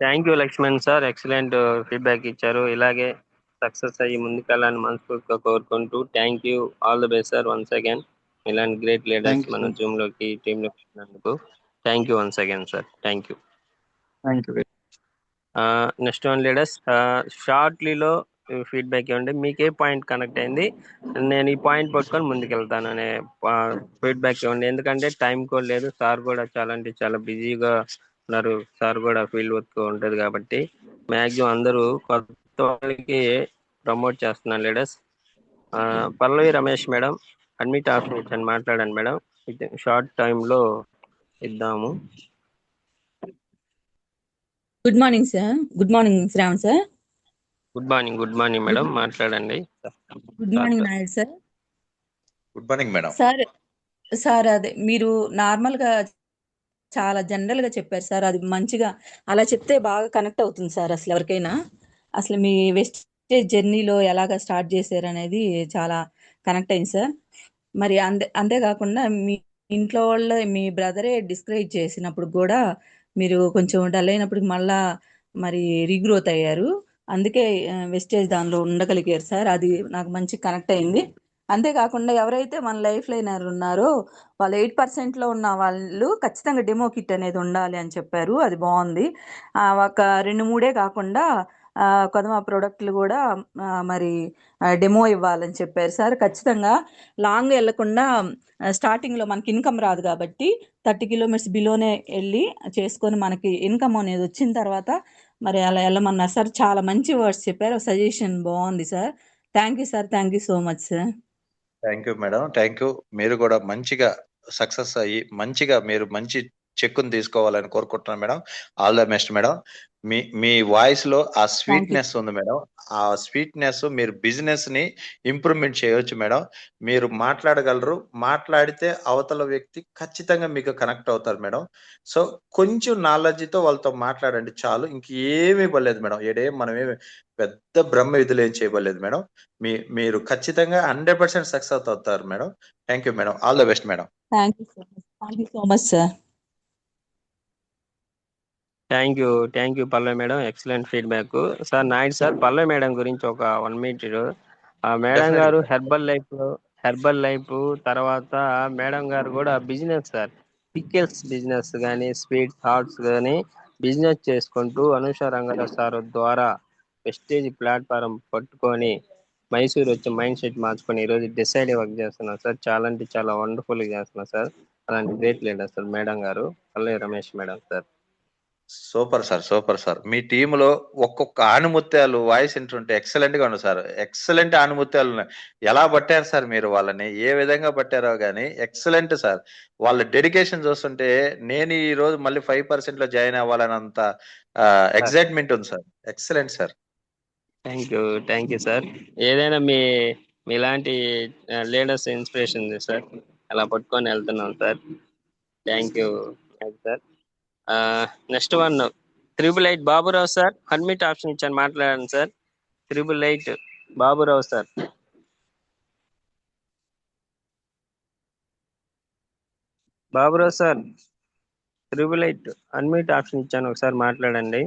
C: Thank you Lakshman sir, excellent feedback ఇచ్చారు. ఇలాగే సక్సెస్ అయ్యి ముందుకెళ్ళాలని మనస్ఫూర్తిగా కోరుకుంటూ thank you, all the best sir once again. ఇలాంటి గ్రేట్ లీడర్స్ మన Zoom లోకి team లోకి వచ్చినందుకు thank you once again sir. Thank you. Next one leaders, షార్ట్లీలో ఫీడ్బ్యాక్ ఇవ్వండి. మీకు ఏ పాయింట్ కనెక్ట్ అయింది, నేను ఈ పాయింట్ పట్టుకొని ముందుకెళ్తాను అనే ఫీడ్బ్యాక్ ఇవ్వండి. ఎందుకంటే టైం కూడా లేదు, సార్ కూడా చాలా అంటే చాలా బిజీగా ఉన్నారు. సార్ కూడా ఫీల్డ్ వర్క్ ఉంటుంది కాబట్టి మ్యాక్సిమం అందరూ కొత్త వాళ్ళకి ప్రమోట్ చేస్తున్నాను leaders. Pallavi Ramesh madam, admit option ఇచ్చాను, మాట్లాడండి మేడం. షార్ట్ టైంలో ఇద్దాము.
I: Good morning sir. Good morning Shravan sir.
C: Good morning madam, మాట్లాడండి.
I: Good morning Naidu sir.
A: Good morning madam.
I: Sir అదే మీరు నార్మల్గా చాలా జనరల్గా చెప్పారు సార్, అది మంచిగా అలా చెప్తే బాగా కనెక్ట్ అవుతుంది సార్. అసలు ఎవరికైనా అసలు మీ వెస్టేజ్ జర్నీలో ఎలాగ స్టార్ట్ చేశారు అనేది చాలా కనెక్ట్ అయింది సార్. మరి అంతేకాకుండా ఇంట్లో వాళ్ళ మీ బ్రదరే డిస్కరేజ్ చేసినప్పుడు కూడా మీరు కొంచెం డల్ అయినప్పటికి మళ్ళా మరి రీగ్రోత్ అయ్యారు. అందుకే వెస్టేజ్ దానిలో ఉండగలిగారు సార్. అది నాకు మంచి కనెక్ట్ అయింది. అంతేకాకుండా ఎవరైతే మన లైఫ్ లైనర్ ఉన్నారో వాళ్ళు 8%లో ఉన్న వాళ్ళు ఖచ్చితంగా డెమో కిట్ అనేది ఉండాలి అని చెప్పారు. అది బాగుంది. ఒక 2-3 కాకుండా కొదమ ప్రోడక్ట్లు కూడా మరి డెమో ఇవ్వాలని చెప్పారు సార్. ఖచ్చితంగా లాంగ్ వెళ్లకుండా స్టార్టింగ్లో మనకి ఇన్కమ్ రాదు కాబట్టి 30 కిలోమీటర్స్ బిలోనే వెళ్ళి చేసుకొని మనకి ఇన్కమ్ అనేది వచ్చిన తర్వాత మరి అలా వెళ్ళమన్నారు సార్. చాలా మంచి వర్డ్స్ చెప్పారు. సజెషన్ బాగుంది sir. Thank you sir. Thank you so much sir.
A: Thank you madam, thank you. మీరు కూడా మంచిగా సక్సెస్ అయ్యి మంచిగా మీరు మంచి చెక్కుని తీసుకోవాలని కోరుకుంటున్నాను madam. All the best madam. Me voice లో ఆ స్వీట్నెస్ ఉంది మేడం. ఆ స్వీట్నెస్ మీరు బిజినెస్ ని ఇంప్రూవ్మెంట్ చేయవచ్చు మేడం. మీరు మాట్లాడగలరు, మాట్లాడితే అవతల వ్యక్తి ఖచ్చితంగా మీకు కనెక్ట్ అవుతారు మేడం. సో కొంచెం నాలెడ్జ్ తో వాళ్ళతో మాట్లాడండి చాలు, ఇంకేమీ ఇవ్వలేదు మేడం. మనమేమి పెద్ద బ్రహ్మ విధులు ఏం చేయబడలేదు మేడం. మీరు ఖచ్చితంగా 100% సక్సెస్ అవుతారు madam. Thank you madam. All the best madam.
I: Thank you so much. Thank you so much sir.
C: Thank you Pallavi madam. Excellent feedback sir. Naidu sir, Pallavi madam గురించి ఒక 1 minute. మేడం గారు herbal life తర్వాత madam గారు కూడా business sir, pickles business కానీ sweet hearts కానీ business చేసుకుంటూ Anusha Rangarao sir ద్వారా వెస్టేజ్ ప్లాట్ఫారం పట్టుకొని మైసూర్ వచ్చి మైండ్ సెట్ మార్చుకొని ఈరోజు డిసైడ్ వర్క్ చేస్తున్నారు సార్. చాలా అంటే చాలా వండర్ఫుల్గా చేస్తున్నారు సార్. అలాంటి గ్రేట్ లీడర్ సార్ మేడం గారు, Pallavi Ramesh madam sir.
A: Super sir, super sir. మీ టీంలో ఒక్కొక్క ఆణిముత్యాలు వాయిస్ వింటుంటే ఎక్సలెంట్ గా ఉంది సార్. ఎక్సలెంట్ ఆణిముత్యాలు ఉన్నాయి. ఎలా పట్టారు సార్ మీరు వాళ్ళని, ఏ విధంగా పట్టారో గానీ ఎక్సలెంట్ సార్. వాళ్ళ డెడికేషన్ చూస్తుంటే నేను ఈ రోజు మళ్ళీ 5% లో జాయిన్ అవ్వాలన్నంత ఎక్సైట్మెంట్ ఉంది sir. Excellent sir.
C: Thank you sir. ఏదైనా మీలాంటి లీడర్స్ ఇన్స్పిరేషన్ ఉంది సార్. అలా పట్టుకొని వెళ్తున్నాం sir. Thank you sir. Next 888 Baburao sir, admit option ఇచ్చాను, మాట్లాడండి sir. 888 Baburao sir. Baburao sir 888 unmute option ఇచ్చాను, ఒకసారి మాట్లాడండి.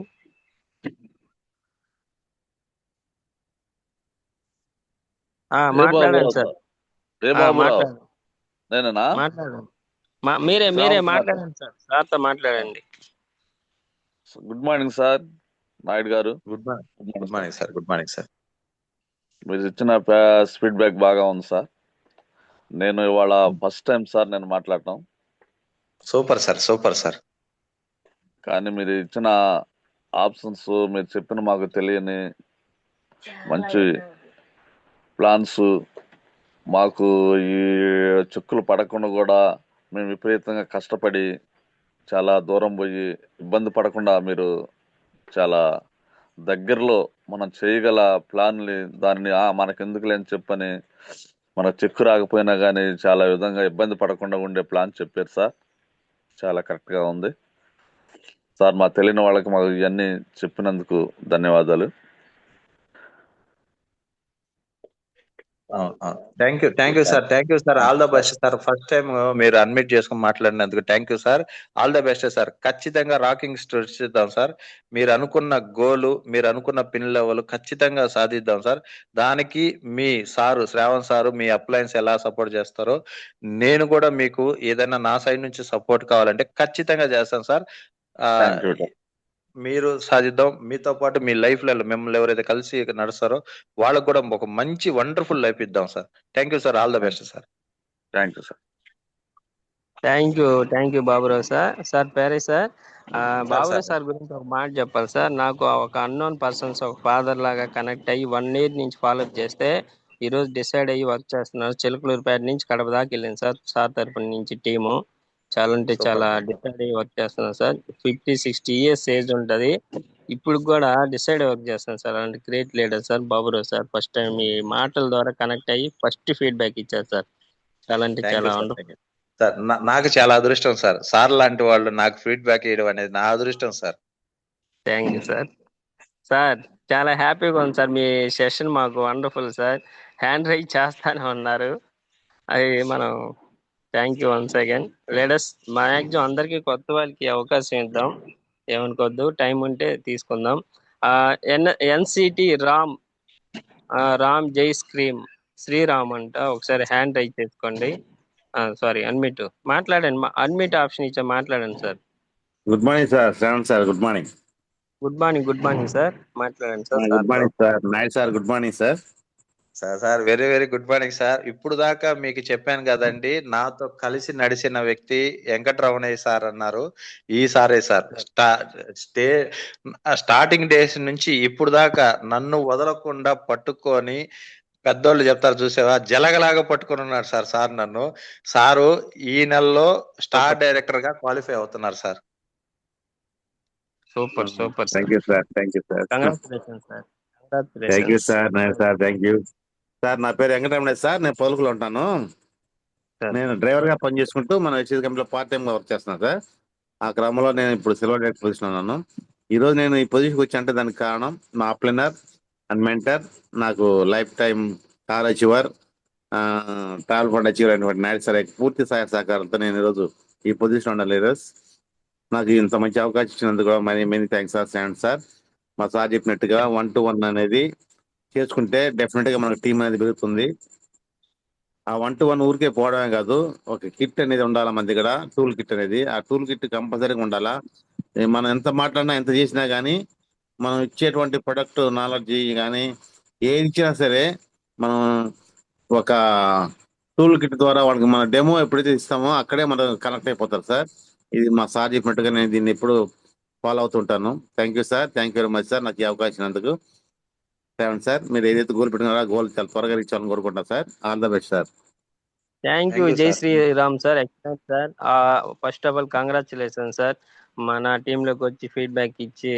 C: మాట్లాడండి సార్. మాట్లాడండి. మీరే మాట్లాడండి సార్. సార్తో మాట్లాడండి.
J: గుడ్ మార్నింగ్ సార్ నాయుడు గారు.
A: Good morning sir. Good morning sir.
J: మీరు ఇచ్చిన ఫీడ్బ్యాక్ బాగా ఉంది సార్. నేను ఇవాళ ఫస్ట్ టైం సార్ నేను మాట్లాడటం.
A: Super sir, super sir.
J: కానీ మీరు ఇచ్చిన ఆప్షన్స్, మీరు చెప్పిన మాకు తెలియని మంచి ప్లాన్స్, మాకు ఈ చిక్కులు పడకుండా కూడా మేము విపరీతంగా కష్టపడి చాలా దూరం పోయి ఇబ్బంది పడకుండా మీరు చాలా దగ్గరలో మనం చేయగల ప్లాన్ని దాన్ని మనకెందుకులే అని చెప్పని మన చెక్కు రాకపోయినా కానీ చాలా విధంగా ఇబ్బంది పడకుండా ఉండే ప్లాన్ చెప్పారు సార్. చాలా కరెక్ట్గా ఉంది సార్. మా తెలియని వాళ్ళకి మాకు ఇవన్నీ చెప్పినందుకు ధన్యవాదాలు.
A: Thank you sir. Thank you sir. All the best sir. First time మీరు అడ్మిట్ చేసుకుని మాట్లాడినందుకు thank you sir. All the best sir. ఖచ్చితంగా రాకింగ్ స్టోర్స్ చేద్దాం సార్. మీరు అనుకున్న గోలు, మీరు అనుకున్న పిన్ లెవెల్ ఖచ్చితంగా సాధిద్దాం సార్. దానికి మీ సారు శ్రావణ్ సారు మీ అప్లయన్స్ ఎలా సపోర్ట్ చేస్తారో నేను కూడా మీకు ఏదైనా నా సైడ్ నుంచి సపోర్ట్ కావాలంటే ఖచ్చితంగా చేస్తాను సార్. మీరు సాధిద్దాం. మీతో పాటు మీ లైఫ్ లో మిమ్మల్ని ఎవరైతే కలిసి నడుస్తారో వాళ్ళకు కూడా ఒక మంచి వండర్ఫుల్ లైఫ్ ఇద్దాం sir. Thank you sir. All the best sir.
J: Thank you sir.
C: Thank you Baburao sir. Sir పేరే సార్. బాబురావు సార్ గురించి ఒక మాట చెప్పాలి సార్. నాకు ఒక అన్నోన్ పర్సన్స్ ఒక ఫాదర్ లాగా కనెక్ట్ అయ్యి 1 year నుంచి ఫాలోఅప్ చేస్తే ఈ రోజు డిసైడ్ అయ్యి వర్క్ చేస్తున్నారు. చిలకలూరుపేట నుంచి కడప దాకా వెళ్ళింది సార్. సార్ తరఫున నుంచి టీము చాలా అంటే చాలా డిసైడ్ అయ్యి వర్క్ చేస్తున్నాం సార్. 50-60 years ఏజ్ ఉంటది. ఇప్పుడు కూడా డిసైడ్ వర్క్ చేస్తాను సార్. అలాంటి great leader sir Baburao sir. First time మీ మాటల ద్వారా కనెక్ట్ అయ్యి ఫస్ట్ ఫీడ్బ్యాక్ ఇచ్చారు సార్. చాలా అంటే చాలా వండర్ఫుల్
A: సార్. నాకు చాలా అదృష్టం సార్. సార్ లాంటి వాళ్ళు నాకు ఫీడ్బ్యాక్ ఇవ్వడం అనేది నా అదృష్టం సార్.
C: Thank you sir. సార్ చాలా హ్యాపీగా ఉంది సార్. మీ సెషన్ మాకు వండర్ఫుల్ సార్. హ్యాండ్ రైజ్ చేస్తానే ఉన్నారు. అది మనం thank you once again. Ladders maximum అందరికి కొత్త వాళ్ళకి అవకాశం ఇద్దాం, ఏమనుకోవద్దు, టైం ఉంటే తీసుకుందాం. ఎన్సిటి రామ్, రామ్ జై శ్రీరామ్ అంట, ఒకసారి హ్యాండ్ రైజ్ చేసుకోండి. సారీ, అన్మిట్ మాట్లాడండి, అన్మిట్ ఆప్షన్ ఇచ్చా, మాట్లాడండి sir.
K: Good morning sir, Shravan sir. Good morning.
C: Good morning sir, మాట్లాడండి sir.
K: Good morning sir, Naidu sir. Good morning sir.
A: Sir very very good morning sir. ఇప్పుడు దాకా మీకు చెప్పాను కదండి, నాతో కలిసి నడిచిన వ్యక్తి వెంకటరమణయ్య సార్ అన్నారు. ఈ సారే సార్. స్టార్టింగ్ డేస్ నుంచి ఇప్పుడు దాకా నన్ను వదలకుండా పట్టుకొని, పెద్దోళ్ళు చెప్తారు చూసావా, జలగలాగా పట్టుకొని ఉన్నారు సార్ నన్ను. సారు ఈ నెలలో స్టార్ డైరెక్టర్ గా క్వాలిఫై అవుతున్నారు sir.
C: Super super.
K: Thank you sir, thank you sir.
C: Congratulations sir.
K: Thank you sir, Naidu sir. Thank you sir. నా పేరు వెంకటరమణయ్య సార్. నేను పొలుకులో ఉంటాను. నేను డ్రైవర్ గా పనిచేసుకుంటూ మన హెచ్ఎస్ కంపెనీలో పార్ట్ టైం గా వర్క్ చేస్తున్నాను సార్. ఆ క్రమంలో నేను ఇప్పుడు సిల్వర్ డైరెక్టర్ పొజిషన్ ఉన్నాను. ఈ రోజు నేను ఈ పొజిషన్కి వచ్చి అంటే దానికి కారణం నా అప్లైనర్ అండ్ మెంటర్, నాకు life time car achiever, travel fund achiever అయినటువంటి నాయుడు సార్ పూర్తి సహాయ సహకారంతో నేను ఈరోజు ఈ పొజిషన్ ఉండాలి. లీడర్స్, నాకు ఇంత మంచి అవకాశం ఇచ్చినందుకు many thanks sir. Shravan sir, మా సార్ చెప్పినట్టుగా 1-to-1 అనేది చేసుకుంటే డెఫినెట్ గా మనకు టీం అనేది పెరుగుతుంది. ఆ 1-to-1 ఊరికే పోవడమే కాదు, ఒక కిట్ అనేది ఉండాలా మన దగ్గర, టూల్ కిట్ అనేది. ఆ టూల్ కిట్ కంపల్సరీగా ఉండాలా. మనం ఎంత మాట్లాడినా ఎంత చేసినా కానీ మనం ఇచ్చేటువంటి ప్రొడక్ట్ నాలెడ్జ్ కానీ ఏది ఇచ్చినా సరే, మనం ఒక టూల్ కిట్ ద్వారా వాళ్ళకి మన డెమో ఎప్పుడైతే ఇస్తామో అక్కడే మనం కనెక్ట్ అయిపోతారు సార్. ఇది మా సార్ చెప్పినట్టుగా నేను దీన్ని ఎప్పుడు ఫాలో అవుతుంటాను. Thank you sir, thank you very much sir నాకు ఈ అవకాశం ఇచ్చినందుకు. సార్, మీరు ఏదైతే గోల్ పెట్టుకున్నారో ఆ గోల్ చాలా త్వరగా రీచ్ అవ్వాలని కోరుకుంటున్నాను sir. All the best sir.
C: Thank you. Jai Sriram sir. Excellent sir. First of all congratulation sir. మన టీంలోకి వచ్చి ఫీడ్బ్యాక్ ఇచ్చి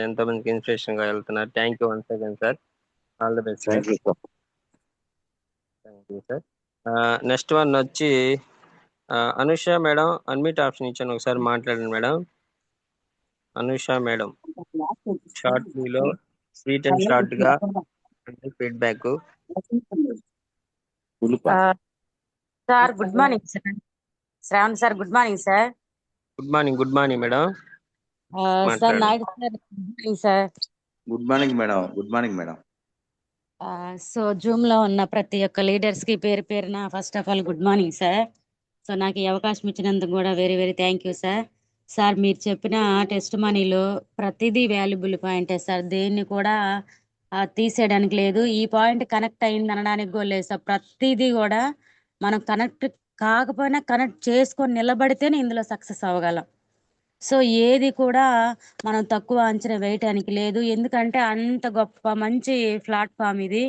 C: ఎంతో మందికి ఇన్స్పిరేషన్ గా వెళ్తున్నారు. Thank you once again sir. All the best sir. Thank you sir. Next one వచ్చి Anusha madam, అన్మిట్ option ఇచ్చాను, ఒకసారి మాట్లాడండి మేడం. అనుష మేడం, షార్ట్ లో స్వీట్ అండ్ షార్ట్ గా feedback.
L: Sir good morning sir. Shravan sir good morning sir.
C: Good morning madam.
L: Sir Naidu sir good morning sir.
A: Good morning madam. Good morning madam.
L: So Zoom లో ఉన్న ప్రతి ఒక్క leaders కి పేరు పేరున first of all good morning sir. So నాకు ఈ అవకాశం ఇచ్చినందుకు కూడా very very thank you sir. Sir మీరు చెప్పిన టెస్ట్ మనీలో ప్రతిదీ వాల్యుబుల్ పాయింటే సార్, దేన్ని కూడా తీసేయడానికి లేదు. ఈ పాయింట్ కనెక్ట్ అయింది అనడానికి కూడా లేదు సార్. ప్రతిదీ కూడా మనం కనెక్ట్ కాకపోయినా కనెక్ట్ చేసుకొని నిలబడితేనే ఇందులో సక్సెస్ అవ్వగలం. సో ఏది కూడా మనం తక్కువ అంచనా వేయటానికి లేదు, ఎందుకంటే అంత గొప్ప మంచి ప్లాట్ఫామ్ ఇది.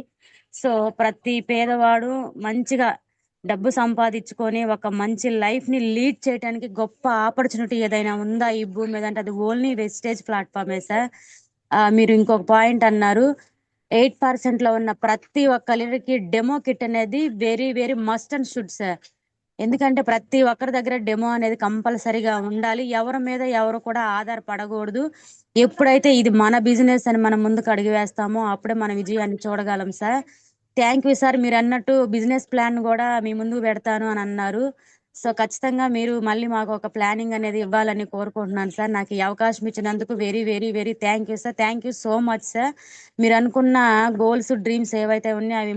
L: సో ప్రతి పేదవాడు మంచిగా డబ్బు సంపాదించుకొని ఒక మంచి లైఫ్ ని లీడ్ చేయడానికి గొప్ప ఆపర్చునిటీ ఏదైనా ఉందా ఈ భూమి మీద అంటే అది ఓన్లీ వెస్టేజ్ ప్లాట్ఫామే సార్. మీరు ఇంకొక పాయింట్ అన్నారు, 8% లో ఉన్న ప్రతి ఒక్క లీడర్కి డెమో కిట్ అనేది very very must and should sir. ఎందుకంటే ప్రతి ఒక్కరి దగ్గర డెమో అనేది కంపల్సరీగా ఉండాలి. ఎవరి మీద ఎవరు కూడా ఆధారపడకూడదు. ఎప్పుడైతే ఇది మన బిజినెస్ అని మనం ముందుకు అడుగు వేస్తామో అప్పుడే మన విజయాన్ని చూడగలం సార్. Thank you sir. మీరు అన్నట్టు బిజినెస్ ప్లాన్ కూడా మీ ముందుకు పెడతాను అని అన్నారు. సో ఖచ్చితంగా మీరు మళ్ళీ మాకు ఒక ప్లానింగ్ అనేది ఇవ్వాలని కోరుకుంటున్నాను సార్. నాకు ఈ అవకాశం ఇచ్చినందుకు very very very thank you sir. Thank you so much sir. మీరు అనుకున్న గోల్స్ డ్రీమ్స్ ఏవైతే ఉన్నాయో అవి